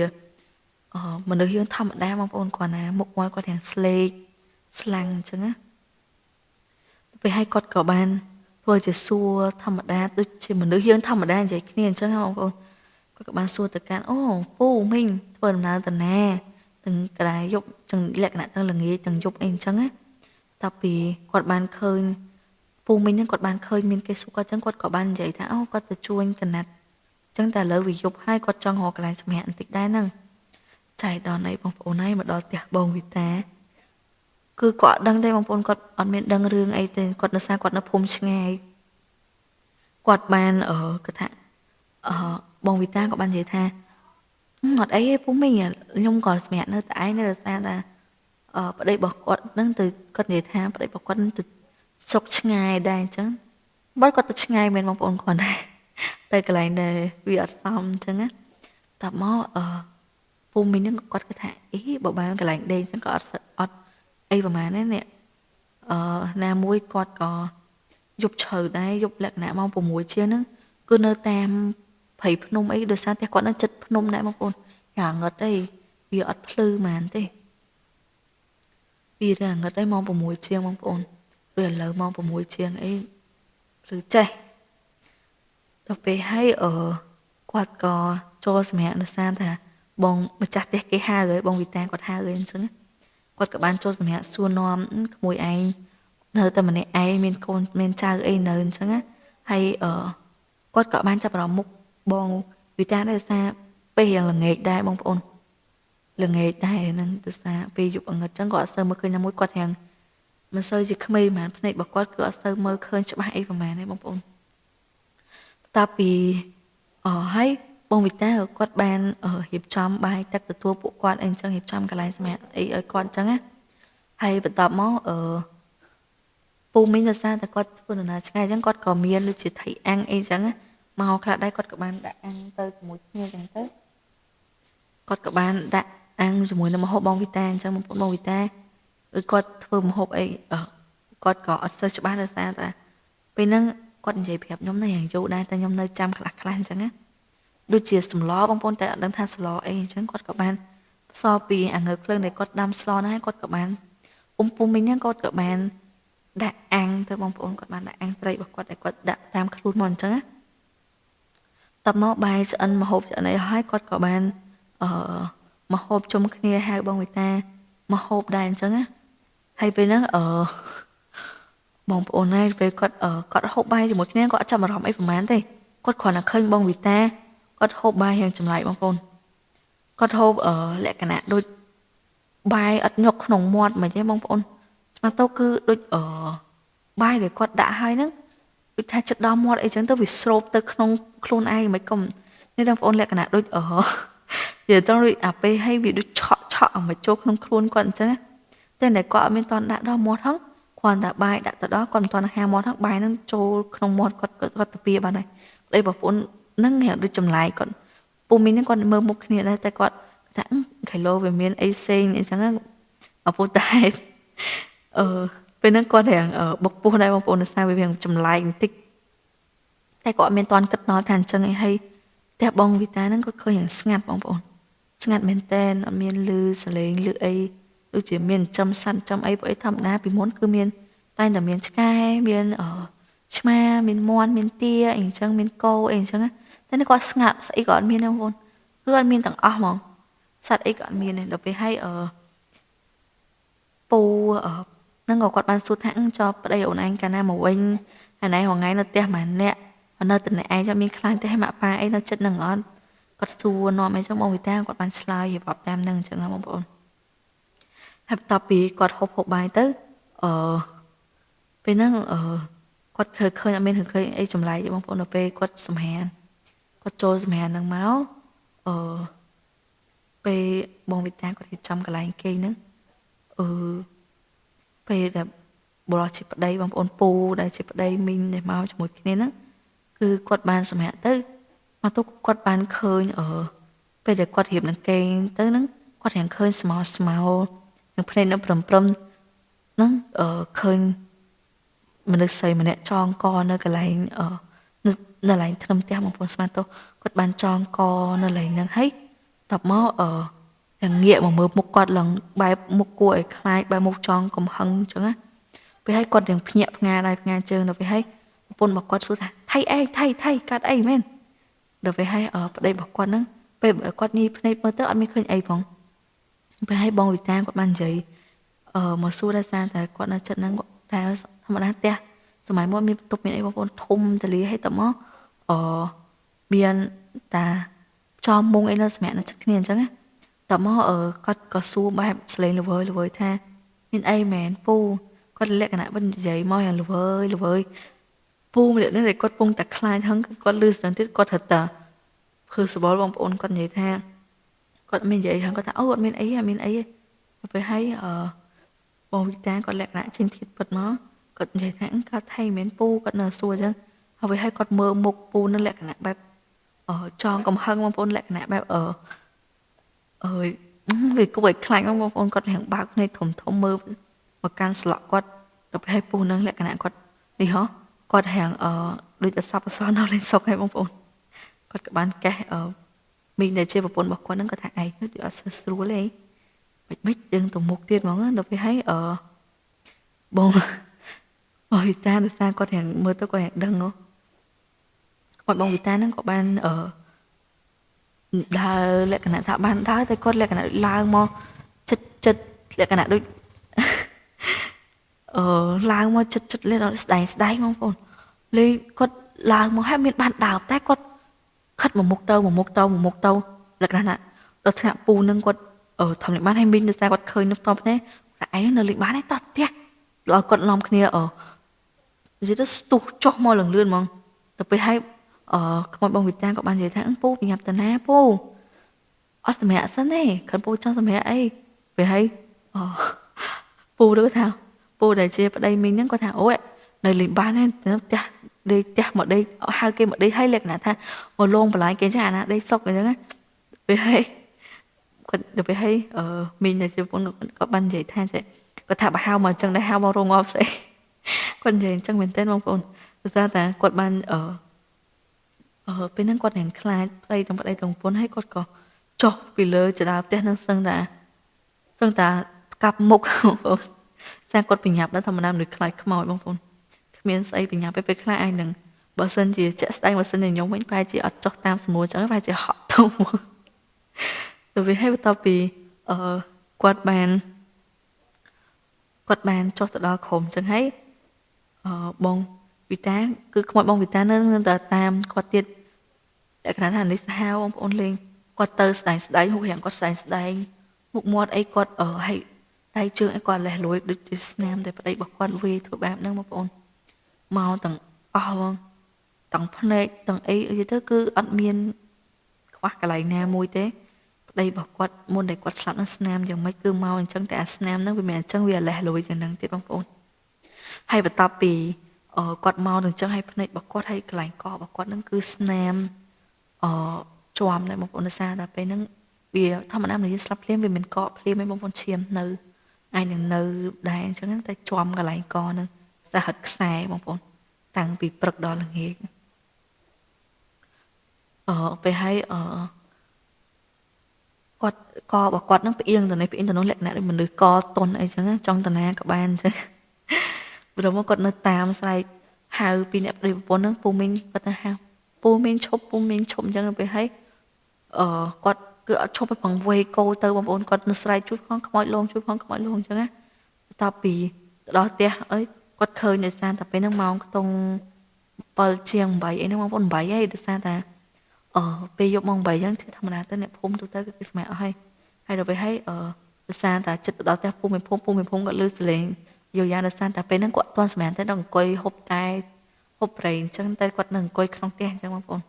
មនុស្សយើងធម្មតាបងប្អូនគាត់ណាមុខមាត់គាត់ទាំងស្លេកស្លាំងអញ្ចឹងណាពេលឲ្យគាត់ក៏បានធ្វើជាសួរធម្មតាដូចជាមនុស្សយើងធម្មតានិយាយគ្នាអញ្ចឹងណាបងប្អូនគាត់ក៏បានសួរទៅកាន់អូពូមីងធ្វើដំណើរទៅណាទាំងកន្លែងយប់ទាំងលក្ខណៈទាំងល្ងាចទាំងយប់អីអញ្ចឹងណាតពីគាត់បានឃើញពូមីងហ្នឹងគាត់បានឃើញមានគេសួរគាត់អញ្ចឹងគាត់ក៏បាននិយាយថាអូគាត់ទៅជួញកណាត់អញ្ចឹងតែឥឡូវវាយប់ហើយគាត់ចង់រកកន្លែងសម្រាកបន្តិចដែរហ្នឹងចៃដល់ណៃបងប្អូនហើយមកដល់ផ្ទះបងវិតាគឺគាត់អត់ដឹងទេបងប្អូនគាត់អត់មានដឹងរឿងអីទេគាត់នៅសារគាត់នៅភូមិឆ្ងាយគាត់បានគាត់ថាបងវិតាក៏បាននិយាយថាអត់អីទេពូមីងខ្ញុំក៏សម្រាប់នៅតែឯងនៅសារថាប្តីរបស់គាត់ហ្នឹងទៅគាត់និយាយថាប្តីរបស់គាត់ទៅសុកឆ្ងាយដែរអញ្ចឹងបើគាត់ទៅឆ្ងាយមែនបងប្អូនគាត់ដែរទៅកន្លែងដែលវាអត់សមអញ្ចឹងណាតមកពូមីងហ្នឹងគាត់គិតថាអីបើបានកន្លែងដេកអញ្ចឹងក៏អត់អីប្រហែលណានេះណាមួយគាត់ក៏យប់ជ្រៅដែរយប់លក្ខណៈម៉ោង6ជាងហ្នឹងគឺនៅតាមព្រៃភ្នំអីដោយសារតែគាត់នៅចិត្តភ្នំដែរបងប្អូនយ៉ាងងឹតអីវាអត់ភ្លឺហ្មងទេវារងឹតអីម៉ោង6ជាងបងប្អូនពេលឥឡូវម៉ោង6ជាងអីភ្លឺចេះដល់ពេលហើយគាត់ក៏ចូលសម្រាប់នៅសារថាបងម្ចាស់ផ្ទះគេហៅហើយបងវិតាគាត់ហៅហើយអញ្ចឹងគាត់ក៏បានចូលសម្រាប់សួរនាំក្មួយឯងនៅតែម្នាក់ឯងមានកូនមានចៅអីនៅអញ្ចឹងណាហើយគាត់ក៏បានចាប់អារម្មណ៍មុខបងវិតាដោយសារពេលយ៉ាងល្ងាចដែរបងប្អូនល្ងាចដែរហ្នឹងដោយសារពេលយប់អង្កត់អញ្ចឹងក៏អត់សូវមើលឃើញណាមួយគាត់យ៉ាងមិនសូវជាក្មេងហ្មងភ្នែករបស់គាត់គឺអត់សូវមើលឃើញច្បាស់អីប្រហែលទេបងប្អូនតពីហើយបងវិតាគាត់បានរៀបចំបាយទឹកទទួលពួកគាត់អីអញ្ចឹងរៀបចំកន្លែងសម្រាប់អីឲ្យគាត់អញ្ចឹងណាហើយបន្ទាប់មកពូមីងដោយសារតែគាត់ធ្វើដំណើរឆ្ងាយអញ្ចឹងគាត់ក៏មានដូចជាថៃអាំងអីអញ្ចឹងមកខ្លះដែរគាត់ក៏បានដាក់អាំងទៅជាមួយគ្នាអញ្ចឹងទៅគាត់ក៏បានដាក់អាំងជាមួយនឹងម្ហូបបងវិតាអញ្ចឹងបងវិតាគាត់ធ្វើម្ហូបអីគាត់ក៏អត់សូវច្បាស់ដោយសារតែពេលហ្នឹងគាត់និយាយប្រាប់ខ្ញុំនៅយ៉ាងយូរដែរតែខ្ញុំនៅចាំខ្លះអញ្ចឹងណាដូចជាសម្លបងប្អូនតែអត់ដឹងថាសម្លអីអញ្ចឹងគាត់ក៏បានផ្សល់ពីអាងើភ្លើងដែលគាត់ដាំស្លហ្នឹងគាត់ក៏បានពូមីងហ្នឹងគាត់ក៏បានដាក់អាំងទៅបងប្អូនគាត់បានដាក់អាំងត្រីរបស់គាត់ឲ្យគាត់ដាក់តាមខ្លួនមកអញ្ចឹងណាតបមកបាយឆ្អិនម្ហូបឆ្អិនអីហើយគាត់ក៏បានម្ហូបជុំគ្នាហៅបងវិតាម្ហូបដែរអញ្ចឹងណាហើយពេលហ្នឹងបងប្អូនហើយពេលគាត់ហូបបាយជាមួយគ្នាគាត់អត់ចាប់អារម្មណ៍អីប្រហែលទេគាត់គ្រាន់តែឃើញបងវិតាគាត់ហូបបាយយ៉ាងចម្លែកបងប្អូនគាត់ហូបលក្ខណៈដូចបាយអត់ញុកក្នុងមាត់មិនទេបងប្អូនស្មាទៅគឺដូច បាយដែលគាត់ដាក់ហើយហ្នឹងដូចថាចិត្តដល់មាត់អីចឹងទៅវាស្រូបទៅក្នុងខ្លួនឯងមិនគុំនេះបងប្អូនលក្ខណៈដូចនិយាយទៅដូចអាពេលឲ្យវាដូចឆក់ឲ្យមកចូលក្នុងខ្លួនគាត់អញ្ចឹងតែតែគាត់អត់មានតន់ដាក់ដល់មាត់ហ្នឹងគ្រាន់តែបាយដាក់ទៅដល់គាត់មិនតន់ហាមាត់ហ្នឹងបាយហ្នឹងចូលក្នុងមាត់គាត់ទៅពីបានហើយប្តីបងប្អូនហ្នឹងហៅដូចចម្លែកគាត់ពូមីងហ្នឹងគាត់មើលមុខគ្នាដែរតែគាត់ថាគីឡូវាមានអីផ្សេងអញ្ចឹងបងប្អូនតែពេលហ្នឹងគាត់រៀងបុកពោះដែរបងប្អូនស្នាវារៀងចម្លែកបន្តិចតែគាត់អត់មានតន់គិតដល់ថាអញ្ចឹងអីហើយផ្ទះបងវីតាហ្នឹងគាត់ឃើញយ៉ាងស្ងាត់បងប្អូនស្ងាត់មែនតែនអត់មានលឺសលេងលឺអីដូចជាមានចំសัตว์ចំអីព្រោះអីធម្មតាពីមុនគឺមានតែតែមានឆ្កែមានឆ្មាមានមាន់មានទាអីអញ្ចឹងមានគោអីអញ្ចឹងតែនេះគាត់ស្ងាត់ស្អីក៏អត់មានដែរបងប្អូនគឺអត់មានទាំងអស់ហ្មងសត្វអីក៏អត់មានដែរដល់ពេលហើយពូហ្នឹងក៏គាត់បានសួរថាចោលប្តីអូនឯងកាលណាមកវិញហើយណែរងថ្ងៃនៅផ្ទះម៉ែអ្នកនៅតែឯងចាំមានខ្លាញ់ទេឲ្យម៉ាក់ប៉ាអីនៅចិត្តនឹងអត់គាត់សួរនាំអីចឹងបងវិតាគាត់បានឆ្លើយប្រាប់តាមហ្នឹងអញ្ចឹងបងប្អូនហើយបន្ទាប់ពីគាត់ហូបបាយទៅពេលហ្នឹងគាត់ឃើញអត់មានឃើញអីចម្លែកទេបងប្អូនដល់ពេលគាត់សម្រានគាត់ចូលសម្រានហ្នឹងមកពេលបងវិតាគាត់រៀបចំកន្លែងគេហ្នឹងពេលដែលបរិសុទ្ធជាប្តីបងប្អូនពូដែលជាប្តីមីងដែលមកជាមួយគ្នាហ្នឹងគឺគាត់បានសម្រាប់ទៅមកទៅគាត់បានឃើញពេលដែលគាត់រៀបនឹងគេទៅហ្នឹងគាត់រៀងឃើញស្មោនឹងភ្នែកនឹងព្រមហ្នឹងឃើញមនុស្សស្រីម្នាក់ចងកនៅកន្លែងនៅកន្លែងធ្នឹមផ្ទះបងប្អូនស្មានទៅគាត់បានចងកនៅកន្លែងហ្នឹងហើយតបមកយ៉ាងងាកមកមើលមុខគាត់ឡើងបែបមុខគួរឲ្យខ្លាចបែបមុខចង់កំហឹងអញ្ចឹងណាពេលឲ្យគាត់រៀងភ្ញាក់ផ្ងាដែរផ្ងាជើងដល់ពេលឲ្យប្រពន្ធរបស់គាត់សួរថាថៃអីថៃកាត់អីមែនដល់ពេលឲ្យប្តីរបស់គាត់ហ្នឹងពេលគាត់ញីភ្នែកមើលទៅអត់មានឃើញអីផងពេលឲ្យបងវិតាគាត់បាននិយាយមកសួរដែរសារតែគាត់នៅចិត្តហ្នឹងតែធម្មតាផ្ទះសម័យមុនមានបន្ទប់មានអីបងប្អូនធំទលាឲ្យតមកមានតាចំមុងអីនៅសម្រាប់នៅចិត្តគ្នាអញ្ចឹងណាតមកគាត់ក៏សួរបែបស្លេងល្វើយថាមានអីមែនពូគាត់លក្ខណៈមិននិយាយមកយ៉ាងល្វើយពូម្នាក់នេះគាត់ពងតែខ្លាចហឹងគាត់លឺស្ទើរទៀតគាត់ហៅតាព្រឺសបល់បងប្អូនគាត់និយាយថាគាត់មាននិយាយហឹងគាត់ថាអត់មានអីទៅពេលហើយបងវិតាគាត់លក្ខណៈចេញធៀបពិតមកគាត់និយាយថាគាត់ថៃមែនពូគាត់នៅសួរអញ្ចឹងហើយហើយគាត់មើលមុខពូនៅលក្ខណៈបែបចងកំហឹងបងប្អូនលក្ខណៈបែបវាគួរឲ្យខ្លាចបងប្អូនគាត់រៀងបើកភ្នែកធំមើលមកកាន់ស្លក់គាត់ដល់ពេលពូនឹងលក្ខណៈគាត់នេះហ៎គាត់រៀងដូចតែសពអសនៅលេងសុកហើយបងប្អូនគាត់ក៏បានកេះមីងដែលជាប្រពន្ធរបស់គាត់ហ្នឹងគាត់ថាឯងគឺអត់ស្រួលទេមិនយើងទៅមុខទៀតហ្មងដល់ពេលហើយបងវិតាដោយសារគាត់រៀងមើលទៅគាត់រៀងដឹងហ៎គាត់បងវិតាហ្នឹងក៏បានដើរលក្ខណៈថាបានដើរតែគាត់លក្ខណៈឡើងមកចិត្តលក្ខណៈដូចឡើងមកចិត្តលេស្ដែងបងប្អូនលេគាត់ឡើងមកហើយមានបានដើរតែគាត់ខិតមកមុខទៅលក្ខណៈដល់ថ្នាក់ពូនឹងគាត់ធម្មតាបានឲ្យមីងដោយសារគាត់ឃើញនៅផ្ទះនេះថាឯងនៅលេងបានឯងតោះផ្ទះដល់គាត់នាំគ្នានិយាយទៅស្ទុះចុះមកលឿនហ្មងទៅពេលឲ្យខ្មោចបងវិតាក៏បាននិយាយថាពូប្រញាប់តាណាពូអត់សម្រាប់សិនទេគាត់ពូចង់សម្រាប់អីពេលឲ្យពូទៅថាពូដែលជាប្តីមីងហ្នឹងគាត់ថាអូយនៅលេងបានទេផ្ទះដេកមកដេកហៅគេមកដេកឲ្យលក្ខណៈថាមកលងបន្លាយគេចឹងអាណាដេកសុកអញ្ចឹងណាពេលឲ្យគាត់ទៅពេលឲ្យមីងដែលជាប្រពន្ធគាត់បាននិយាយថាចេះគាត់ថាបើហៅមកអញ្ចឹងដែរហៅមករងងាប់ស្អីគាត់និយាយអញ្ចឹងមែនទែនបងប្អូនដោយសារតែគាត់បានពេលហ្នឹងគាត់រៀងខ្លាចប្តីទាំងប្រពន្ធហើយគាត់ក៏ចុះពីលើចដាលផ្ទះហ្នឹងសឹងតាកាប់មុខបងប្អូនតែគាត់បញ្ញាប់ដល់ធម្មតាមនុស្សខ្លាចខ្មោចបងប្អូនគ្មានស្អីបញ្ញាប់ពេលខ្លាចឯងនឹងបើសិនជាជាក់ស្ដែងបើសិនជាខ្ញុំវិញប្រហែលជាអត់ចុះតាមស្មួលចឹងប្រហែលជាហត់ទៅទៅវាឲ្យបន្ទាប់ពីគាត់បានចុះទៅដល់ក្រុមចឹងហើយបងវិតាគឺខ្មោចបងវិតានៅតែតាមគាត់ទៀតលក្ខណៈថានេះសាហាវបងប្អូនលេងគាត់ទៅស្ដែងហូបរាងគាត់ស្ដែងមុខមាត់អីគាត់ឲ្យដៃជើងអីគាត់លេះលួយដូចជាស្នាមតែប្តីរបស់គាត់វាធ្វើបែបហ្នឹងបងប្អូន មកទាំងអស់ហ្មងទាំងភ្នែកទាំងអីទៅគឺអត់មានខ្វះកន្លែងណាមួយទេប្តីរបស់គាត់មុនដែលគាត់ស្លាប់នឹងស្នាមយ៉ាងម៉េចគឺមកអញ្ចឹងតែអាស្នាមហ្នឹងវាមិនអញ្ចឹងវាលេះលួយយ៉ាងហ្នឹងទៀតបងប្អូនហើយបន្ទាប់ពីគាត់មកនឹងអញ្ចឹងហើយភ្នែករបស់គាត់ហើយកន្លែងករបស់គាត់ហ្នឹងគឺស្នាមអជាប់ដែរបងប្អូនសារតែពេលហ្នឹងវាធម្មតាមនុស្សស្លាប់ភ្លាមវាមិនកកភ្លាមឯងបងប្អូនឈាមនៅឯនឹងនៅដែរអញ្ចឹងតែជាប់កន្លែងកហ្នឹងសហិតខ្សែបងប្អូនតាំងពីព្រឹកដល់ល្ងាចពេលហើយគាត់ករបស់គាត់ហ្នឹងផ្អៀងទៅនេះផ្អៀងទៅនោះលក្ខណៈដូចមនុស្សកទន់អីចឹងចង់តាណាក៏បានអញ្ចឹងព្រោះមកគាត់នៅតាមស្រែកហៅពីអ្នកប្តីប្រពន្ធហ្នឹងពូមីងគាត់ទៅហៅពូមីងឈប់ពូមីងឈប់អញ្ចឹងពេលហើយគាត់គឺអត់ឈប់ឲ្យបង្វេកោទៅបងប្អូនគាត់នៅស្រែកជួយផងខ្មោចលងជួយផងខ្មោចលងអញ្ចឹងណាបន្ទាប់ពីទៅដល់ផ្ទះអើយគាត់ឃើញដោយសារតែពេលហ្នឹងម៉ោងខ្ទង់7ជាង8អីហ្នឹងបងប្អូន8ហើយដោយសារតែពេលយប់ម៉ោង8អញ្ចឹងធម្មតាទៅអ្នកភូមិទូទៅគឺស្មែអស់ហើយដល់ពេលហើយដោយសារតែចិត្តទៅដល់ផ្ទះភូមិគាត់លឺសលេងយោយ៉ាដោយសារតែពេលហ្នឹងគាត់អត់ទាន់សម្រាប់ទៅដល់អង្គុយហូបតែហូបប្រេងអញ្ចឹងតែគាត់នៅអង្គុយក្នុងផ្ទះអញ្ចឹងបងប្អូន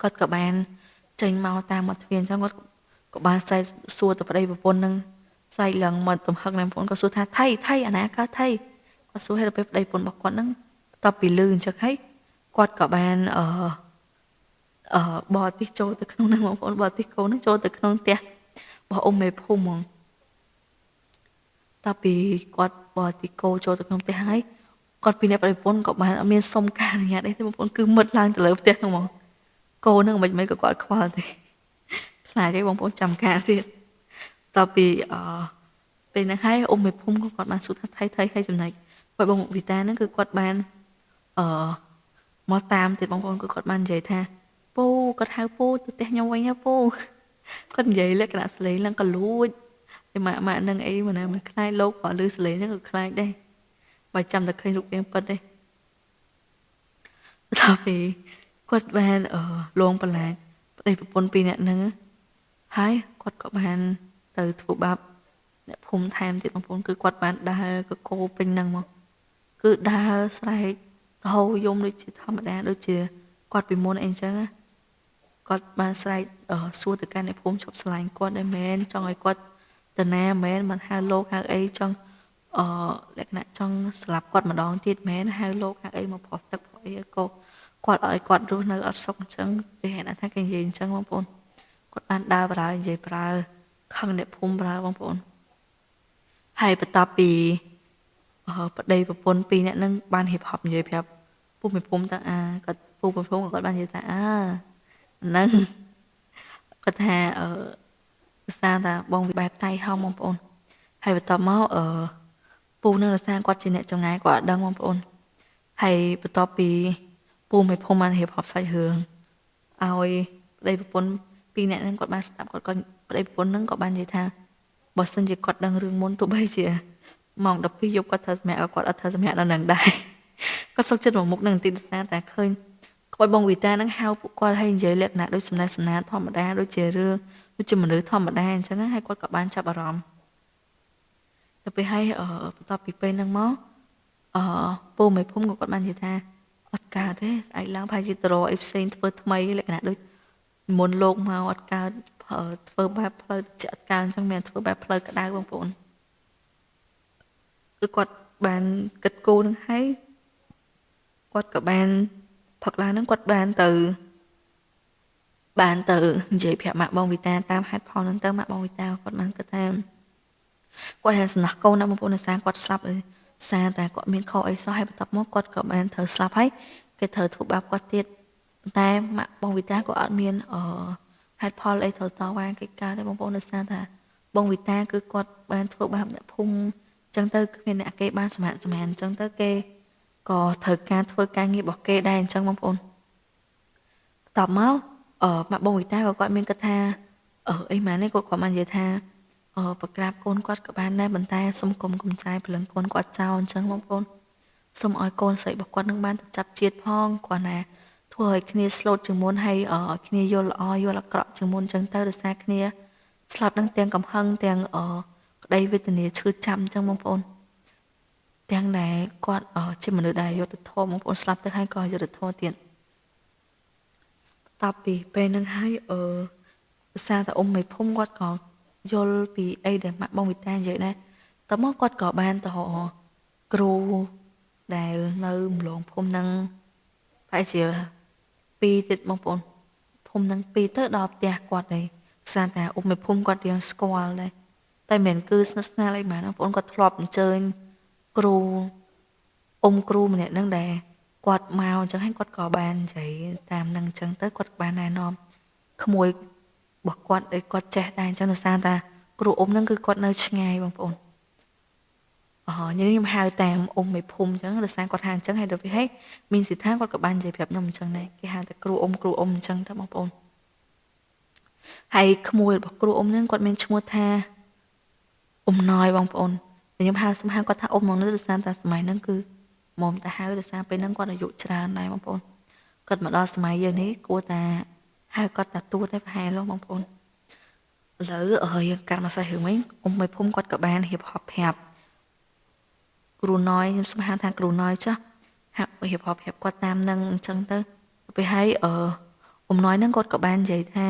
គាត់ក៏បានចេញមកតាមមាត់ទ្វារអញ្ចឹងគាត់ក៏បានស្រែកសួរទៅប្តីប្រពន្ធនឹងស្រែកឡើងមកទំហឹងណាបងប្អូនក៏សួរថាថៃអាណាកើតថៃគាត់សួរឲ្យទៅពេលប្តីប្រពន្ធរបស់គាត់នឹងបន្ទាប់ពីលឺអញ្ចឹងហើយគាត់ក៏បានបរទេសចូលទៅក្នុងហ្នឹងបងប្អូនបរទេសកូនហ្នឹងចូលទៅក្នុងផ្ទះរបស់អ៊ំមេភូមិហ្មងតែពីគាត់បរទេសកូនចូលទៅក្នុងផ្ទះហើយគាត់ពីអ្នកប្រពន្ធក៏បានអត់មានសុំការអនុញ្ញាតអីទេបងប្អូនគឺមុតឡើងទៅលើផ្ទះហ្នឹងហ្មងកូនហ្នឹងមិនក៏គាត់ខ្វល់ទេខ្លាចទេបងប្អូនចាំការទៀតតពីពេលហ្នឹងហើយអ៊ំមេភូមិគាត់បានសួរថាថៃហើយចំណែកគាត់បងវិតាហ្នឹងគឺគាត់បានមកតាមទៀតបងប្អូនគឺគាត់បាននិយាយថាពូគាត់ហៅពូទៅផ្ទះខ្ញុំវិញហ៎ពូគាត់និយាយលក្ខណៈសលេងឡើងក៏លួចតែម៉ាក់នឹងអីមិនណាមិនខ្លាចលោកគាត់លឺសលេងហ្នឹងក៏ខ្លាចដែរបើចាំតែឃើញរូបរាងពិតទេដល់ពេលគាត់បានលងបន្លាចប្តីប្រពន្ធពីរនាក់ហ្នឹងហើយគាត់ក៏បានទៅធ្វើបាបអ្នកភូមិថែមទៀតបងប្អូនគឺគាត់បានដើរកកោពេញហ្នឹងមកគឺដើរស្រែកហៅយំដូចជាធម្មតាដូចជាគាត់ពីមុនអីចឹងណាគាត់បានស្រែកសួរទៅកាន់អ្នកភូមិឈប់ស្រឡាញ់គាត់ដែរមែនចង់ឲ្យគាត់ទៅណាមែនមិនហៅលោកហៅអីចង់លក្ខណៈចង់ស្លាប់គាត់ម្ដងទៀតមែនហៅលោកហៅអីមកប្រោះទឹកប្រោះអីក៏គាត់ឲ្យគាត់រស់នៅអត់សុខអញ្ចឹងគេហេតុថាគេនិយាយអញ្ចឹងបងប្អូនគាត់បានដើរប្រើនិយាយប្រើខឹងអ្នកភូមិប្រើបងប្អូនហើយបន្ទាប់ពីប្តីប្រពន្ធពីរនាក់ហ្នឹងបានហៀបហប់និយាយប្រាប់ពូមេភូមិតាគាត់ពូមេភូមិគាត់បាននិយាយថាហ្នឹងគាត់ថាភាសាថាបងវាបែបតៃហោបងប្អូនហើយបន្ទាប់មកពូនឹងរសាគាត់ជាអ្នកចងាយគាត់អត់ដឹងបងប្អូនហើយបន្ទាប់ពីពូមេភូមិបានរៀបរាប់សាច់រឿងឲ្យប្តីប្រពន្ធពីរនាក់ហ្នឹងគាត់បានស្ដាប់គាត់ប្តីប្រពន្ធហ្នឹងក៏បាននិយាយថាបើសិនជាគាត់ដឹងរឿងមុនទោះបីជាម៉ោង12យប់គាត់ធ្វើសម្រាប់គាត់អត់ធ្វើសម្រាប់ដល់នឹងដែរគាត់សុខចិត្តមកមុខនឹងទីសាតែឃើញក្បួយបងវីតាហ្នឹងហៅពួកគាត់ឲ្យនិយាយលក្ខណៈដូចសំណេះសំណាលធម្មតាដូចជារឿងដូចជាមនុស្សធម្មតាអញ្ចឹងហើយគាត់ក៏បានចាប់អារម្មណ៍ទៅពេលហើយបន្ទាប់ពីពេលហ្នឹងមកពូមេភូមិក៏គាត់បាននិយាយថាអត់កើតទេស្អែកឡើងប្រហែលជាតរអីផ្សេងធ្វើថ្មីលក្ខណៈដូចមុនលោកមកអត់កើតធ្វើបែបផ្លូវចាក់កើតអញ្ចឹងមានធ្វើបែបផ្លូវក្តៅបងប្អូនគឺគាត់បានគិតគូរនឹងហើយគាត់ក៏បានផឹកឡើងហ្នឹងគាត់បានទៅនិយាយប្រាប់ម៉ាក់បងវីតាតាមហេតុផលហ្នឹងទៅម៉ាក់បងវីតាគាត់បានគិតថាគាត់ហាសំណោះកូនណាបងប្អូនសាគាត់ស្លាប់សារតែគាត់មានខុសអីសោះហើយបន្ទាប់មកគាត់ក៏បានត្រូវស្លាប់ហើយគេត្រូវធ្វើបាបគាត់ទៀតតែម៉ាក់បងវីតាក៏អត់មានហេតុផលអីត្រូវតវ៉ាកិច្ចការទេបងប្អូនដោយសារថាបងវីតាគឺគាត់បានធ្វើបាបអ្នកភូមិអញ្ចឹងទៅគ្មានអ្នកគេបានសម្រាប់អញ្ចឹងទៅគេក៏ត្រូវការធ្វើការងាររបស់គេដែរអញ្ចឹងបងប្អូនបន្ទាប់មកម៉ាក់បងវីតាក៏គាត់មានគិតថាអីម៉ានេះគាត់បាននិយាយថាប្រក្រាបកូនគាត់ក៏បានដែរប៉ុន្តែសុំគុំកំចាយព្រលឹងកូនគាត់ចោលអញ្ចឹងបងប្អូនសុំឲ្យកូនស្រីរបស់គាត់នឹងបានទៅចាប់ជាតិផងគាត់ណាធ្វើឲ្យគ្នាស្លូតជាងមុនហើយឲ្យគ្នាយល់ល្អយល់អាក្រក់ជាងមុនអញ្ចឹងទៅដោយសារគ្នាស្លាប់នឹងទាំងកំហឹងទាំងក្តីវេទនាឈឺចាប់អញ្ចឹងបងប្អូន ទាំងដែលគាត់ជាមនុស្សដែលយុត្តិធម៌បងប្អូនស្លាប់ទៅហើយក៏យុត្តិធម៌ទៀតបន្ទាប់ពីពេលហ្នឹងហើយភាសាតាអ៊ំមេភូមិគាត់ក៏យល់ពីអីដែលម៉ាក់បងវិតានិយាយដែរតមកគាត់ក៏បានទៅគ្រូដែលនៅម្លងភូមិហ្នឹងប្រហែលជា2ទៀតបងប្អូនភូមិហ្នឹង2ទៅដល់ផ្ទះគាត់ហើយភាសាតាអ៊ំមេភូមិគាត់រៀងស្គាល់ដែរតែមិនមែនគឺស្និទ្ធស្នាលអីបានបងប្អូនគាត់ធ្លាប់អញ្ជើញគ្រូគ្រូម្នាក់ហ្នឹងដែលគាត់មកអញ្ចឹងហើយគាត់ក៏បាននិយាយតាមហ្នឹងអញ្ចឹងទៅគាត់បានណែនាំក្មួយរបស់គាត់ឲ្យគាត់ចេះដែរអញ្ចឹងដោយសារតាគ្រូហ្នឹងគឺគាត់នៅឆ្ងាយបងប្អូនខ្ញុំហៅតាមមេភូមិអញ្ចឹងដោយសារគាត់ហៅអញ្ចឹងហើយដល់ពេលហើយមានសិដ្ឋាគាត់ក៏បាននិយាយប្រាប់ខ្ញុំអញ្ចឹងដែរគេហៅតែគ្រូអ៊ំអញ្ចឹងទៅបងប្អូនហើយក្មួយរបស់គ្រូហ្នឹងគាត់មានឈ្មោះថាណយបងប្អូនខ្ញុំហៅគាត់ថាហ្នឹងដោយសារតែសម័យហ្នឹងគឺមុំតាហៅដោយសារពេលហ្នឹងគាត់អាយុច្រើនដែរបងប្អូនគាត់មកដល់សម័យយើងនេះគួរតែហៅគាត់តាទួតដែរប្រហែលបងប្អូនឥឡូវយើងកាត់មកសាច់រឿងវិញមេភូមិគាត់ក៏បានរៀបហប់ប្រាប់គ្រូណយខ្ញុំស្មានថាគ្រូណយចាស់ហាក់រៀបហប់ប្រាប់គាត់តាមនឹងអញ្ចឹងទៅពេលហើយណយហ្នឹងគាត់ក៏បាននិយាយថា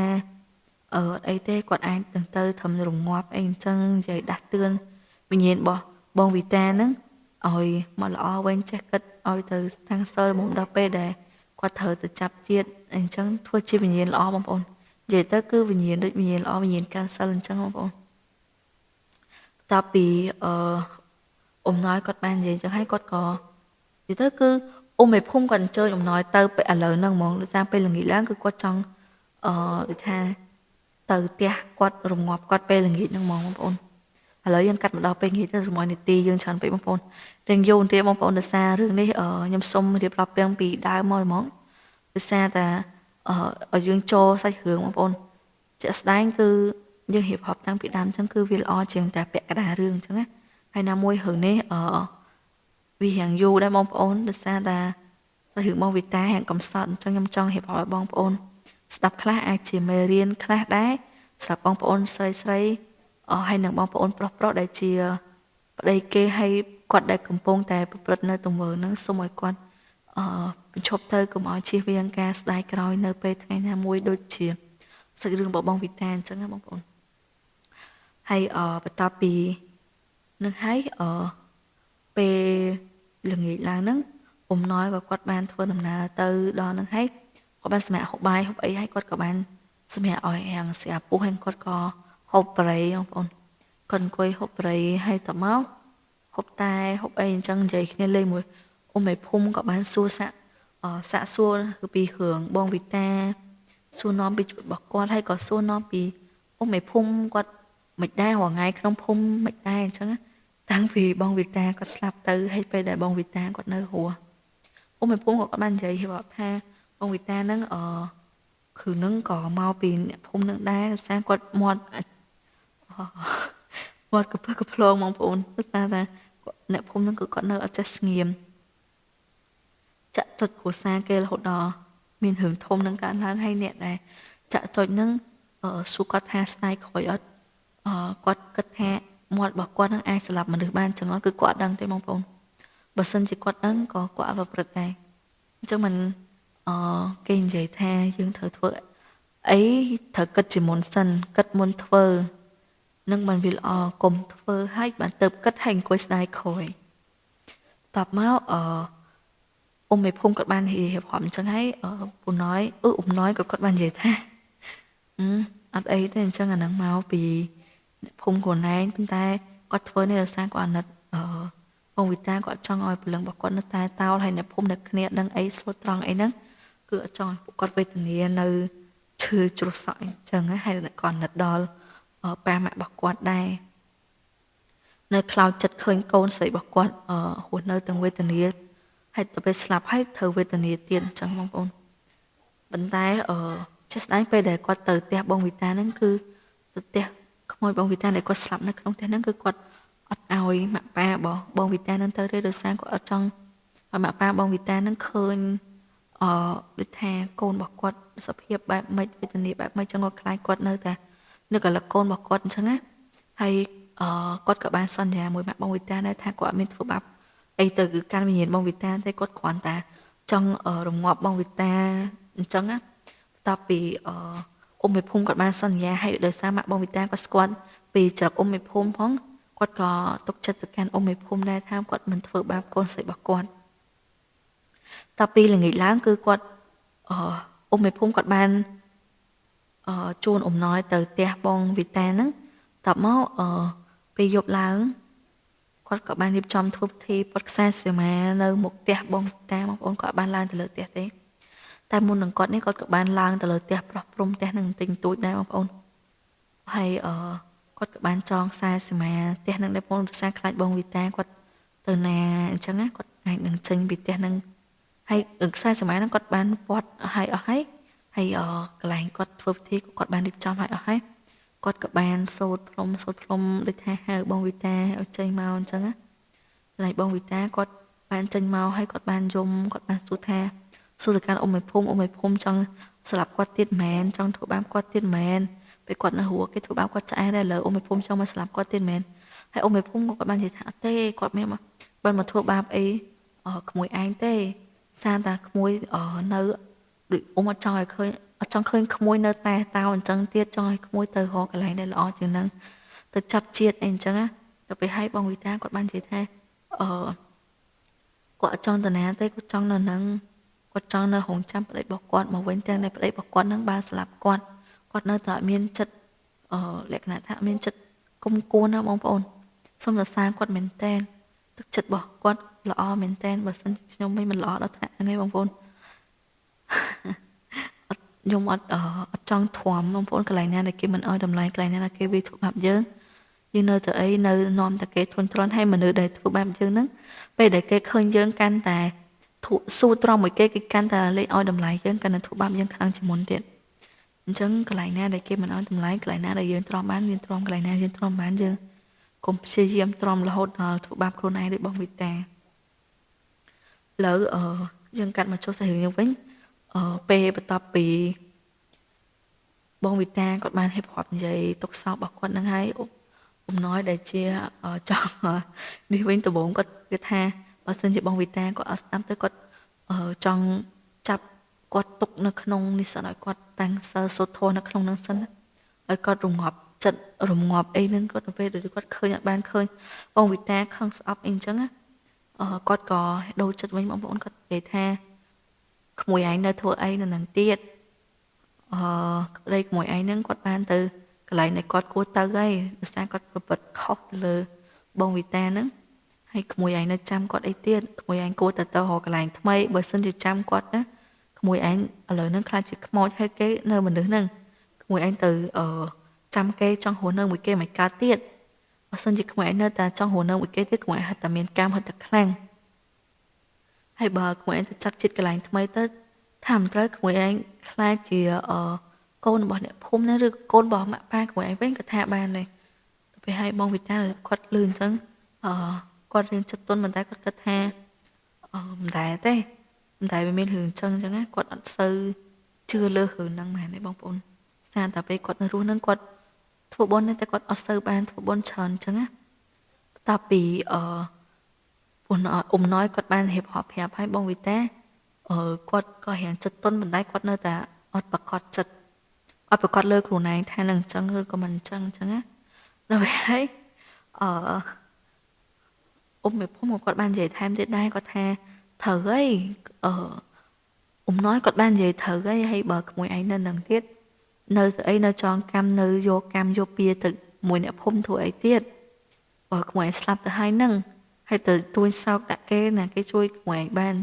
អីទេគាត់អាចទៅធំរងាប់អីអញ្ចឹងនិយាយដាស់តឿនវិញ្ញាណរបស់បងវីតាហ្នឹងឲ្យមកល្អវិញចេះគិតឲ្យទៅតាំងសិលមុំដល់ពេលដែលគាត់ត្រូវទៅចាប់ជាតិអញ្ចឹងធ្វើជាវិញ្ញាណល្អបងប្អូននិយាយទៅគឺវិញ្ញាណដូចវិញ្ញាណល្អវិញ្ញាណកាន់សិលអញ្ចឹងបងប្អូនបន្ទាប់ពីណយគាត់បាននិយាយអញ្ចឹងហើយគាត់ក៏និយាយទៅគឺមេភូមិគាត់អញ្ជើញណយទៅពេលឥឡូវហ្នឹងហ្មងដោយសារពេលល្ងាចឡើងគឺគាត់ចង់ដូចថាទៅផ្ទះគាត់រងាប់គាត់ពេលល្ងាចហ្នឹងហ្មងបងប្អូនឥឡូវយើងកាត់មកដល់ពេលល្ងាចទៅ6នាទីយើងច្រើនពេកបងប្អូនរៀងយូរទៀតបងប្អូនដោយសាររឿងនេះខ្ញុំសូមរៀបរាប់ពីដើមមកហ្មងដោយសារតែឲ្យយើងចូលសាច់រឿងបងប្អូនជាក់ស្ដែងគឺយើងរៀបរាប់តាំងពីដើមអញ្ចឹងគឺវាល្អជាងតែពាក់កណ្ដាលរឿងអញ្ចឹងណាហើយណាមួយរឿងនេះវារៀងយូរដែរបងប្អូនដោយសារតែរឿងបងវីតារៀងកំសត់អញ្ចឹងខ្ញុំចង់រៀបរាប់ឲ្យបងប្អូនស្ដាប់ខ្លះអាចជាមេរៀនខ្លះដែរសម្រាប់បងប្អូនស្រីហើយនឹងបងប្អូនប្រុសដែលជាប្តីគេហើយគាត់ដែលកំពុងតែប្រព្រឹត្តនៅទង្វើហ្នឹងសូមឲ្យគាត់បញ្ឈប់ទៅកុំឲ្យជៀសវាងការស្ដាយក្រោយនៅពេលថ្ងៃណាមួយដូចជាសាច់រឿងរបស់បងវីតាអញ្ចឹងណាបងប្អូនហើយបន្ទាប់ពីនឹងហើយពេលល្ងាចឡើងហ្នឹងណយក៏គាត់បានធ្វើដំណើរទៅដល់ហ្នឹងហើយគាត់បានសម្រាប់ហូបបាយហូបអីហើយគាត់ក៏បានសម្រាប់ឲ្យរាំងស្រាប់ពោះហើយគាត់ក៏ហូបប្រៃបងប្អូនគាត់អង្គុយហូបប្រៃហើយតមកហូបតែហូបអីអញ្ចឹងនិយាយគ្នាលេងមួយមេភូមិក៏បានសួរសាក់សួរពីរឿងបងវីតាសួរនាំពីជីវិតរបស់គាត់ហើយក៏សួរនាំពីមេភូមិគាត់មិនដែររាល់ថ្ងៃក្នុងភូមិមិនដែរអញ្ចឹងតាំងពីបងវីតាគាត់ស្លាប់ទៅហើយពេលដែលបងវីតាគាត់នៅរស់មេភូមិគាត់បាននិយាយថាបងវីតាហ្នឹងគឺនឹងក៏មកពីអ្នកភូមិនឹងដែរដោយសារគាត់មាត់កពើកភ្លងបងប្អូនដោយសារតែអ្នកភូមិនឹងគឺគាត់នៅអត់ចេះស្ងៀមចាក់ចុចគ្រួសារគេរហូតដល់មានរឿងធំនឹងកើតឡើងហើយអ្នកដែលចាក់ចុចនឹងសួរគាត់ថាស្ដាយក្រោយអត់គាត់គិតថាមាត់របស់គាត់នឹងអាចស្លាប់មនុស្សបានចឹងគឺគាត់អត់ដឹងទេបងប្អូនបើសិនជាគាត់ដឹងក៏គាត់អត់ប្រព្រឹត្តដែរអញ្ចឹងមិនគេនិយាយថាយើងត្រូវធ្វើអីត្រូវគិតជាមុនសិនគិតមុនធ្វើនឹងបានវាល្អកុំធ្វើឲ្យបានទៅគិតឲ្យអង្គុយស្ដាយក្រោយតបមកមេភូមិគាត់បានរៀបរាប់អញ្ចឹងហើយពូណយណយក៏គាត់បាននិយាយថាអត់អីទេអញ្ចឹងអានឹងមកពីអ្នកភូមិខ្លួនឯងប៉ុន្តែគាត់ធ្វើនេះដោយសារគាត់អាណិតបងវីតាគាត់ចង់ឲ្យព្រលឹងរបស់គាត់នៅតែតោលហើយអ្នកភូមិនៅគ្នាដឹងអីស្លូតត្រង់អីហ្នឹងគឺអត់ចង់ឲ្យពួកគាត់វេទនានៅឈឺជ្រោះសក់អញ្ចឹងហើយគាត់អាណិតដល់ប៉ាម៉ាក់របស់គាត់ដែរនៅខ្លោចចិត្តឃើញកូនស្រីរបស់គាត់រស់នៅទាំងវេទនាហើយទៅពេលស្លាប់ហើយត្រូវវេទនាទៀតអញ្ចឹងបងប្អូនប៉ុន្តែចេះស្ដាយពេលដែលគាត់ទៅផ្ទះបងវីតាហ្នឹងគឺទៅផ្ទះក្មួយបងវីតាដែលគាត់ស្លាប់នៅក្នុងផ្ទះហ្នឹងគឺគាត់អត់ឲ្យម៉ាក់ប៉ាបងវីតាហ្នឹងទៅទេដោយសារគាត់អត់ចង់ឲ្យម៉ាក់ប៉ាបងវីតាហ្នឹងឃើញដូចថាកូនរបស់គាត់សភាពបែបម៉េចវេទនាបែបម៉េចចឹងគាត់ខ្លាចគាត់នៅតែនឹកកលកូនរបស់គាត់អញ្ចឹងណាហើយគាត់ក៏បានសន្យាមួយម៉ាក់បងវីតាដែរថាគាត់អត់មានធ្វើបាប អីទៅគឺកាន់វិញ្ញាណបងវីតាទេគាត់គ្រាន់តែចង់រងាប់បងវីតាអញ្ចឹងណាបន្ទាប់ពីអ៊ុំមេភូមិគាត់បានសន្យាឲ្យដោយសារម៉ាក់បងវីតាគាត់ស្គាល់ពីច្រកអ៊ុំមេភូមិផងគាត់ក៏ទុកចិត្តទៅកាន់អ៊ុំមេភូមិដែរថាគាត់មិនធ្វើបាបកូនស្រីរបស់គាត់តពីល្ងាចឡើងគឺគាត់អ៊ុំមេភូមិគាត់បានជូនអំណោយទៅផ្ទះបងវីតាហ្នឹងតបមកពេលយប់ឡើងគាត់ក៏បានរៀបចំធ្វើពិធីពុតខ្សែសីមានៅមុខផ្ទះបងវីតាបងប្អូនគាត់បានឡើងទៅលើផ្ទះទេតែមុននឹងគាត់នេះគាត់ក៏បានឡើងទៅលើផ្ទះប្រោះព្រំផ្ទះនឹងទិញទូចដែរបងប្អូនហើយគាត់ក៏បានចងខ្សែសីមាផ្ទះនឹងដែរបងភាសាខ្លាចបងវីតាគាត់ទៅណាអញ្ចឹងណាគាត់អាចនឹងចេញពីផ្ទះនឹងហើយខ្សែសីមាហ្នឹងគាត់បានពាត់ឲ្យអស់ហើយកន្លែងគាត់ធ្វើពិធីគាត់បានរៀបចំឲ្យអស់ហើយគាត់ក៏បានសូត្រព្រំដូចថាហៅបងវីតាឲ្យចេញមកអញ្ចឹងណាហើយបងវីតាគាត់បានចេញមកហើយគាត់បានយំគាត់បានសួរទៅកាន់អ៊ុំមេភូមិចង់ស្លាប់គាត់ទៀតមែនចង់ធ្វើបាបគាត់ទៀតមែនពេលគាត់នៅរស់គេធ្វើបាបគាត់ឆ្អែតដែរលើអ៊ុំមេភូមិចង់មកស្លាប់គាត់ទៀតមែនហើយអ៊ុំមេភូមិគាត់បាននិយាយថាអត់ទេគាត់មានបានមកធ្វើបាបអីក្មួយឯងទេសារតែក្មួយនៅដូចអ៊ំអត់ចង់ឲ្យឃើញអត់ចង់ឃើញក្មួយនៅតែតោអញ្ចឹងទៀតចង់ឲ្យក្មួយទៅរកកន្លែងដែលល្អជាងហ្នឹងទៅចាប់ជាតិអីអញ្ចឹងណាទៅពេលឲ្យបងវីតាគាត់បាននិយាយថាគាត់អត់ចង់តាណាទេគាត់ចង់នៅហ្នឹងគាត់ចង់នៅរងចាំប្តីរបស់គាត់មកវិញទាំងតែប្តីរបស់គាត់នឹងបានស្លាប់គាត់នៅតែមានចិត្តលក្ខណៈថាមានចិត្តគុំគួនណាបងប្អូនសូមសរសើរគាត់មែនតែនទឹកចិត្តរបស់គាត់ល្អមែនតែនបើសិនខ្ញុំមិនល្អដល់ថ្នាក់ហ្នឹងឯងបងប្អូនខ្ញុំអត់ចង់ធំបងប្អូនកន្លែងណាដែលគេមិនអោយតម្លៃកន្លែងណាដែលគេវាធ្វើបាបយើងនៅទៅអីនៅនាំតែគេធន់ទ្រាន់ឲ្យមនុស្សដែលធ្វើបាបយើងហ្នឹងពេលដែលគេឃើញយើងកាន់តែស៊ូទ្រាំមួយគេកាន់តែលេខឲ្យតម្លៃយើងកាន់តែធ្វើបាបយើងខ្លាំងជាងមុនទៀតអញ្ចឹងកន្លែងណាដែលគេមិនអោយតម្លៃកន្លែងណាដែលយើងទ្រាំបានយើងទ្រាំកន្លែងណាយើងទ្រាំបានយើងកុំព្យាយាមទ្រាំរហូតដល់ធ្វើបាបខ្លួនឯងដូចបងវីតាឥឡូវយើងកាត់មកចុះសាច់រឿងយើងវិញពេលបន្ទាប់ពីបងវីតាគាត់បានហេបរាប់និយាយទុកសោករបស់គាត់នឹងហើយអំណោយដែលជាចង់នេះវិញដំបូងគាត់គិតថាបើសិនជាបងវីតាគាត់អត់ស្ដាប់ទៅគាត់ចង់ចាប់គាត់ទុកនៅក្នុងនេះសិនឲ្យគាត់តាំងសិលសូត្រធម៌នៅក្នុងនឹងសិនឲ្យគាត់រងាប់ចិត្តរងាប់អីហ្នឹងគាត់ទៅពេលដែលគាត់ឃើញអត់បានឃើញបងវីតាខឹងស្អប់អីអញ្ចឹងគាត់ក៏ដូរចិត្តវិញបងប្អូនគាត់និយាយថាក្មួយឯងនៅធ្វើអីនៅនឹងទៀតក្តីក្មួយឯងហ្នឹងគាត់បានទៅកន្លែងដែលគាត់គួរទៅហើយដោយសារគាត់ប្រព្រឹត្តខុសទៅលើបងវីតាហ្នឹងហើយក្មួយឯងនៅចាំគាត់អីទៀតក្មួយឯងគួរតែទៅរកកន្លែងថ្មីបើសិនជាចាំគាត់ណាក្មួយឯងឥឡូវហ្នឹងខ្លាចជាខ្មោចហើយគេនៅមនុស្សហ្នឹងក្មួយឯងទៅចាំគេចង់រស់នៅមួយគេមិនកើតទៀតបើសិនជាក្មួយឯងនៅតែចង់រស់នៅមួយគេទៀតក្មួយឯងហត់តែមានកម្មហត់តែខ្លាំងហើយបើក្មួយឯងទៅចាក់ចិត្តកន្លែងថ្មីទៅថាមិនត្រូវក្មួយឯងខ្លាចជាកូនរបស់អ្នកភូមិណាឬកូនរបស់ម៉ាក់ប៉ាក្មួយឯងវិញក៏ថាបានដែរទៅពេលឲ្យបងវីតាគាត់លឺអញ្ចឹងគាត់រៀនចិត្តទុនប៉ុន្តែគាត់គិតថាមិនដែរទេមិនដែរវាមានរឿងអញ្ចឹងណាគាត់អត់សូវជឿលើរឿងហ្នឹងមែនទេបងប្អូនសារតែពេលគាត់នៅរស់ហ្នឹងគាត់ធ្វើបុណ្យតែគាត់អត់សូវបានធ្វើបុណ្យច្រើនអញ្ចឹងណាបន្ទាប់ពីអំណោយគាត់បានរៀបរាប់ប្រាប់ឲ្យបងវីតាគាត់ក៏រៀងចិត្តទុនប៉ុន្តែគាត់នៅតែអត់ប្រកបចិត្តអត់ប្រកបលើខ្លួនឯងថានឹងអញ្ចឹងឬក៏មិនអញ្ចឹងណាដល់ហើយមេភូមិគាត់បាននិយាយថែមទៀតដែរគាត់ថាត្រូវហើយអំណោយគាត់បាននិយាយត្រូវហើយបើក្មួយឯងនៅនឹងទៀតនៅទៅអីនៅចងកម្មនៅយកកម្មយកពៀទៅមួយអ្នកភូមិធ្វើអីទៀតបើក្មួយឯងស្លាប់ទៅហើយនឹងហើយទៅទួយសោកដាក់គេណាគេជួយក្មួយឯងបាន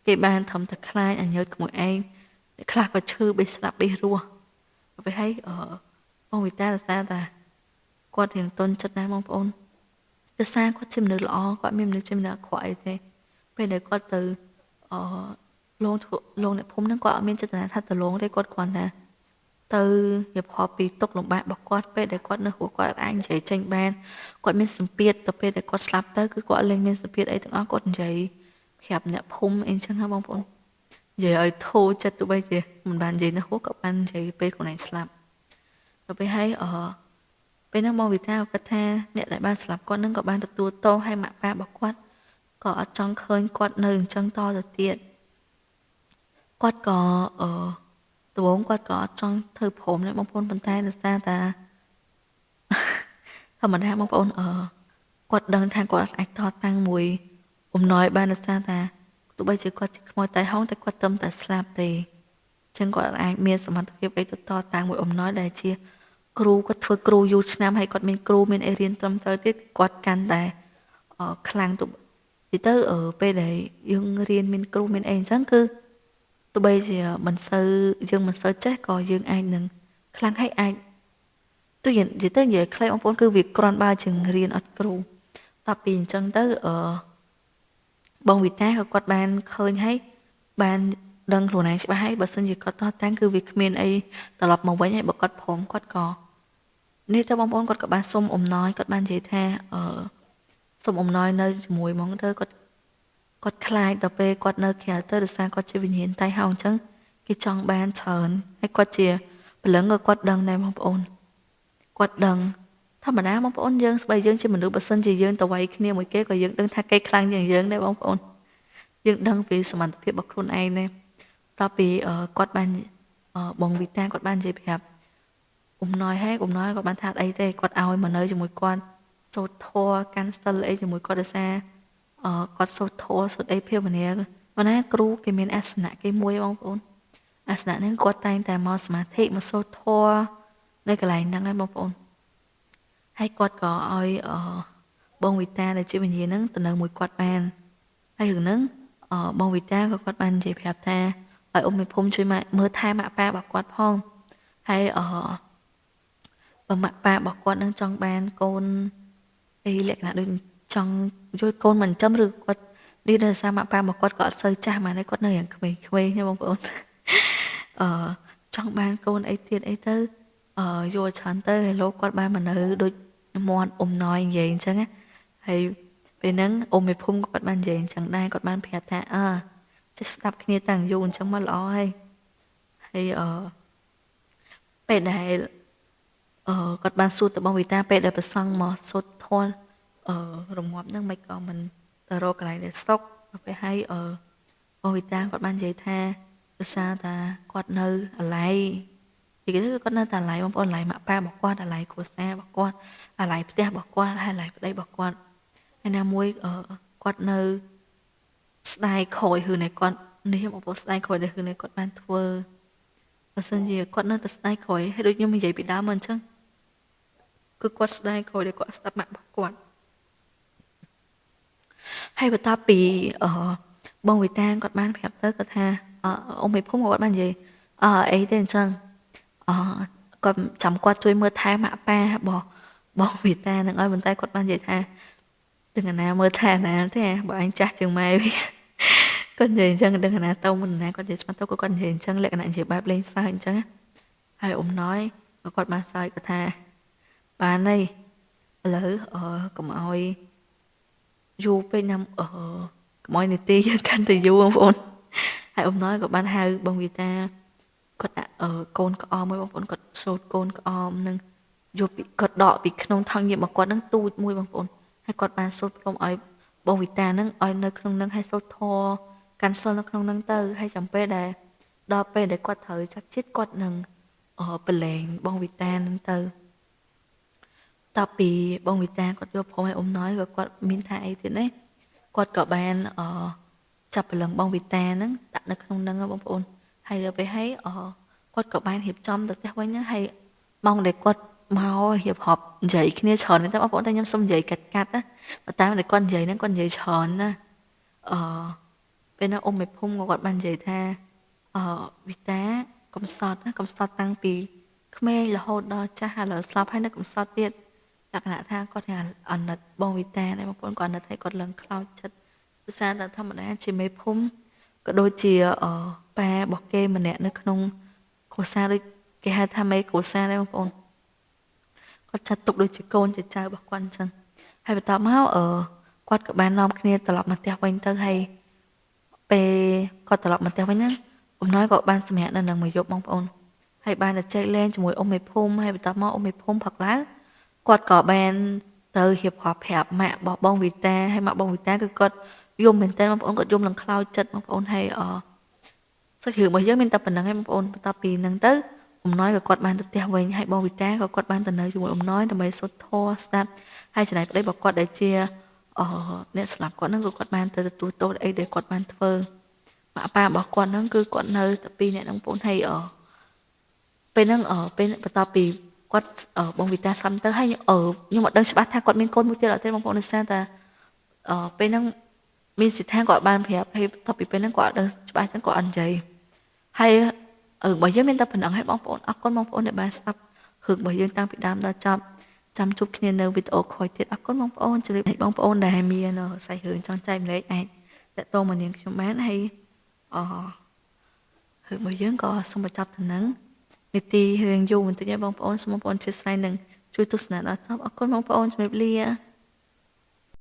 គេបានធំតែខ្លាចអញើតក្មួយឯងខ្លះក៏ឈឺបេះស្លាប់បេះរស់ទៅហើយបងវីតាសារតាគាត់រៀងទុនចិត្តដែរបងប្អូនដោយសារគាត់ជាមនុស្សល្អគាត់មានមនុស្សជាមនុស្សអាក្រក់អីទេពេលដែលគាត់ទៅលងអ្នកភូមិហ្នឹងគាត់អត់មានចេតនាថាទៅលងទេគាត់គ្រាន់តែទៅរៀបរាប់ពីទុក្ខលំបាករបស់គាត់ពេលដែលគាត់នៅរស់គាត់អាចនិយាយចេញបានគាត់មានសម្ពាធទៅពេលដែលគាត់ស្លាប់ទៅគឺគាត់លែងមានសម្ពាធអីទាំងអស់គាត់និយាយប្រាប់អ្នកភូមិអីចឹងណាបងប្អូននិយាយឲ្យធូរចិត្តទៅបីជាមិនបាននិយាយនៅរស់ក៏បាននិយាយពេលខ្លួនឯងស្លាប់ទៅពេលហើយពេលហ្នឹងបងវីតាក៏គិតថាអ្នកដែលបានស្លាប់គាត់នឹងក៏បានទទួលទោសឲ្យម៉ាក់ប៉ារបស់គាត់ ក៏អត់ចង់ឃើញគាត់នៅអញ្ចឹងតទៅទៀតគាត់ក៏ដំបូងគាត់ក៏អត់ចង់ធ្វើព្រមដែរបងប្អូនប៉ុន្តែដោយសារតាធម្មតាបងប្អូនគាត់ដឹងថាគាត់អាចតតាំងមួយអំណោយបានដោយសារតាទោះបីជាគាត់ជាខ្មោចតែហោងតែគាត់ត្រឹមតែស្លាប់ទេអញ្ចឹងគាត់អាចមានសមត្ថភាពអីទៅតតាំងមួយអំណោយដែលជាគ្រូគាត់ធ្វើគ្រូយូរឆ្នាំហើយគាត់មានគ្រូមានអីរៀនត្រឹមត្រូវទៀតគាត់កាន់តែខ្លាំងទៅទៅពេលដែលយើងរៀនមានគ្រូមានអីអញ្ចឹងគឺទោះបីជាយើងមិនសូវចេះក៏យើងអាចនឹងខ្លាំងហើយអាចទោះនិយាយខ្លីបងប្អូនគឺវាគ្រាន់បើជាងរៀនអត់គ្រូតពីអញ្ចឹងទៅបងវិតាក៏គាត់បានឃើញហើយបានដឹងខ្លួនឯងច្បាស់ហើយបើសិនជាគាត់តតាំងគឺវាគ្មានអីត្រឡប់មកវិញហើយបើគាត់ព្រមគាត់ក៏នេះទៅបងប្អូនគាត់ក៏បានសុំអំណោយគាត់បាននិយាយថាសុំអំណោយនៅជាមួយហ្មងទៅគាត់ខ្លាចដល់ពេលគាត់នៅក្រៅទៅដោយសារគាត់ជាវិញ្ញាណតៃហោអញ្ចឹងគេចង់បានច្រើនហើយគាត់ជាព្រលឹងក៏គាត់ដឹងដែរបងប្អូនគាត់ដឹងធម្មតាបងប្អូនយើងស្បីយើងជាមនុស្សបើសិនជាយើងទៅវាយគ្នាមួយគេក៏យើងដឹងថាគេខ្លាំងជាងយើងដែរបងប្អូនយើងដឹងពីសមត្ថភាពរបស់ខ្លួនឯងដែរតពីគាត់បានបងវីតាគាត់បាននិយាយប្រាប់អំណោយគាត់បានថាអីទេគាត់ឲ្យមកនៅជាមួយគាត់សូត្រធម៌កាន់សិលអីជាមួយគាត់ដោយសារគាត់សូត្រធម៌សូត្រអីភាវនាប៉ុន្តែគ្រូគេមានអាសនៈគេមួយបងប្អូនអាសនៈហ្នឹងគាត់តែងតែមកសមាធិមកសូត្រធម៌នៅកន្លែងហ្នឹងឯងបងប្អូនហើយគាត់ក៏ឲ្យបងវិតាដែលជាវិញ្ញាណហ្នឹងទៅនៅមួយគាត់បានហើយរឿងហ្នឹងបងវិតាក៏គាត់បាននិយាយប្រាប់ថាឲ្យអ៊ំមេភូមិជួយមើលថែម៉ាក់ប៉ារបស់គាត់ផងហើយបើម៉ាក់ប៉ារបស់គាត់នឹងចង់បានកូនអីលក្ខណៈដូចចង់យកកូនមិនចំឬគាត់នេះដោយសារម៉ាក់ប៉ារបស់គាត់ក៏អត់សូវចាស់មកនេះគាត់នៅយ៉ាងក្មេងៗណាបងប្អូនចង់បានកូនអីទៀតអីទៅយកច្រើនទៅហើយលោកគាត់បានមកនៅដូចមាត់អំណោយនិយាយអញ្ចឹងណាហើយពេលហ្នឹងអ៊ំមេភូមិគាត់បាននិយាយអញ្ចឹងដែរគាត់បានប្រាប់ថាចេះស្ដាប់គ្នាតាំងយូរអញ្ចឹងមកល្អហើយពេលដែលគាត់បានសួរទៅបងវិតាពេលដែលប្រសង់មកសូត្រធម៌រងាប់ហ្នឹងមិនក៏មិនទៅរកកន្លែងដែលស្តុកពេលហើយបងវិតាគាត់បាននិយាយថាភាសាថាគាត់នៅអាឡ័យពីគេគាត់នៅតែអាឡ័យបងប្អូនអាឡ័យម៉ាក់ប៉ារបស់គាត់អាឡ័យគ្រួសាររបស់គាត់អាឡ័យផ្ទះរបស់គាត់ហើយអាឡ័យប្តីរបស់គាត់ហើយណាមួយគាត់នៅស្ដាយក្រោយរឿងនេះគាត់នេះបងប្អូនស្ដាយក្រោយដែលរឿងនេះគាត់បានធ្វើបើសិនជាគាត់នៅតែស្ដាយក្រោយហើយដូចខ្ញុំនិយាយពីដើមមកអញ្ចឹងគឺគាត់ស្ដាយក្រោយដែលគាត់ស្ដាប់ម៉ាក់របស់គាត់ហើយបន្ទាប់ពីបងវិតាគាត់បានប្រាប់ទៅគាត់ថាអ៊ំមេភូមិគាត់បាននិយាយអីទេអញ្ចឹងគាត់ចាំគាត់ជួយមើលថែម៉ាក់ប៉ារបស់បងវិតានឹងឲ្យបន្តែគាត់បាននិយាយថាដឹងណាមើលថែណាទេបើអញចាស់ជាងម៉ែវាគាត់និយាយអញ្ចឹងដឹងណាទៅមិនណាគាត់និយាយស្មាត់ទៅគាត់និយាយអញ្ចឹងលក្ខណៈនិយាយបែបលេងសើចអញ្ចឹងហើយអំណោយគាត់បានសើចគាត់ថាបានហើយឥឡូវកុំឲ្យយូរពេកណាកុំឲ្យនីតិយើងកាន់តែយូរបងប្អូនហើយអំណោយក៏បានហៅបងវិតាគាត់ដាក់កូនក្អមមួយបងប្អូនគាត់សូត្រកូនក្អមនឹងយកពីគាត់ដកពីក្នុងថង់ញៀបមកគាត់នឹងទូចមួយបងប្អូនហើយគាត់បានសូត្រព្រមឲ្យបងវិតានឹងឲ្យនៅក្នុងនឹងឲ្យសូត្រធម៌កាន់សិលនៅក្នុងនឹងទៅហើយចាំពេលដែលដល់ពេលដែលគាត់ត្រូវចាត់ចិត្តគាត់នឹងប្រឡែងបងវិតានឹងទៅតពីបងវិតាគាត់យកព្រមឲ្យអំណោយក៏គាត់មានថាអីទៀតណាគាត់ក៏បានចាប់ព្រលឹងបងវិតាហ្នឹងដាក់នៅក្នុងនឹងបងប្អូនហើយដល់ពេលហើយគាត់ក៏បានរៀបចំទៅផ្ទះវិញហ្នឹងហើយម៉ោងដែលគាត់មករៀបរាប់និយាយគ្នាច្រើនតែបងប្អូនតែខ្ញុំសុំនិយាយកាត់ណាប៉ុន្តែតែគាត់និយាយហ្នឹងគាត់និយាយច្រើនណាពេលនោះអ៊ំមេភូមិគាត់បាននិយាយថាវិតាកំសត់តាំងពីក្មេងរហូតដល់ចាស់ឥឡូវស្លាប់ហើយនៅកំសត់ទៀតលក្ខណៈថាគាត់ថាអាណិតបងវិតាដែរបងប្អូនគាត់អាណិតឲ្យគាត់ឡើងខ្លោចចិត្តភាសាតែធម្មតាជាមេភូមិក៏ដូចជាប៉ារបស់គេម្នាក់នៅក្នុងគ្រួសារដូចគេហៅថាមេគ្រួសារដែរបងប្អូនគាត់ចាត់ទុកដូចជាកូនជាចៅរបស់គាត់អញ្ចឹងហើយបន្ទាប់មកគាត់ក៏បាននាំគ្នាត្រឡប់មកផ្ទះវិញទៅហើយពេលគាត់ត្រឡប់មកផ្ទះវិញហ្នឹងអំណោយក៏បានសម្រាប់នៅនឹងមួយយប់បងប្អូនហើយបានទៅចែកលេងជាមួយអ៊ំមេភូមិហើយបន្ទាប់មកអ៊ំមេភូមិផឹកឡើងគាត់ក៏បានទៅរៀបរាប់ប្រាប់ម៉ាក់របស់បងវិតាហើយម៉ាក់បងវិតាគឺគាត់ យំមែនតើបងប្អូនគាត់យំឡើងខ្លោចចិត្តបងប្អូនហើយសាច់រឿងរបស់យើងមានតែប៉ុណ្្នឹងឯងបងប្អូនបន្ទាប់ពីហ្នឹងទៅអំណោយក៏គាត់បានទៅផ្ទះវិញហើយបងវីតាក៏គាត់បានទៅនៅជាមួយអំណោយដើម្បីសូត្រធម៌ស្ដាប់ហើយចំណែកប្តីរបស់គាត់ដែលជាអ្នកស្លាប់គាត់ហ្នឹងក៏គាត់បានទៅទទួលទោសអីដែលគាត់បានធ្វើម៉ាក់ប៉ារបស់គាត់ហ្នឹងគឺគាត់នៅតែពីរអ្នកហ្នឹងបងប្អូនហើយពេលហ្នឹងពេលបន្ទាប់ពីគាត់បងវីតាស្លាប់ទៅហើយខ្ញុំអត់ដឹងច្បាស់ថាគាត់មានកូនមួយទៀតអត់ទេបងប្អូនដោយសារតែពេលហ្នឹងមានសិដ្ឋាគាត់បានប្រាប់ហើយបន្ទាប់ពីពេលហ្នឹងគាត់អត់ដឹងច្បាស់ចឹងគាត់អត់និយាយហើយរបស់យើងមានតែប៉ុណ្្នឹងហើយបងប្អូនអរគុណបងប្អូនដែលបានស្ដាប់រឿងរបស់យើងតាំងពីដើមដល់ចប់ចាំជួបគ្នានៅវីដេអូក្រោយទៀតអរគុណបងប្អូនជម្រាបបងប្អូនដែលមានសាច់រឿងចង់ចែកម្លែកអាចតាក់ទងមកនាងខ្ញុំបានហើយរឿងរបស់យើងក៏សូមបញ្ចប់ទៅនឹងនីតិរឿងយូរបន្តិចហើយបងប្អូនសូមបងប្អូនជួយស្ដាយនិងជួយទស្សនាដល់ចប់អរគុណបងប្អូនជម្រាបលា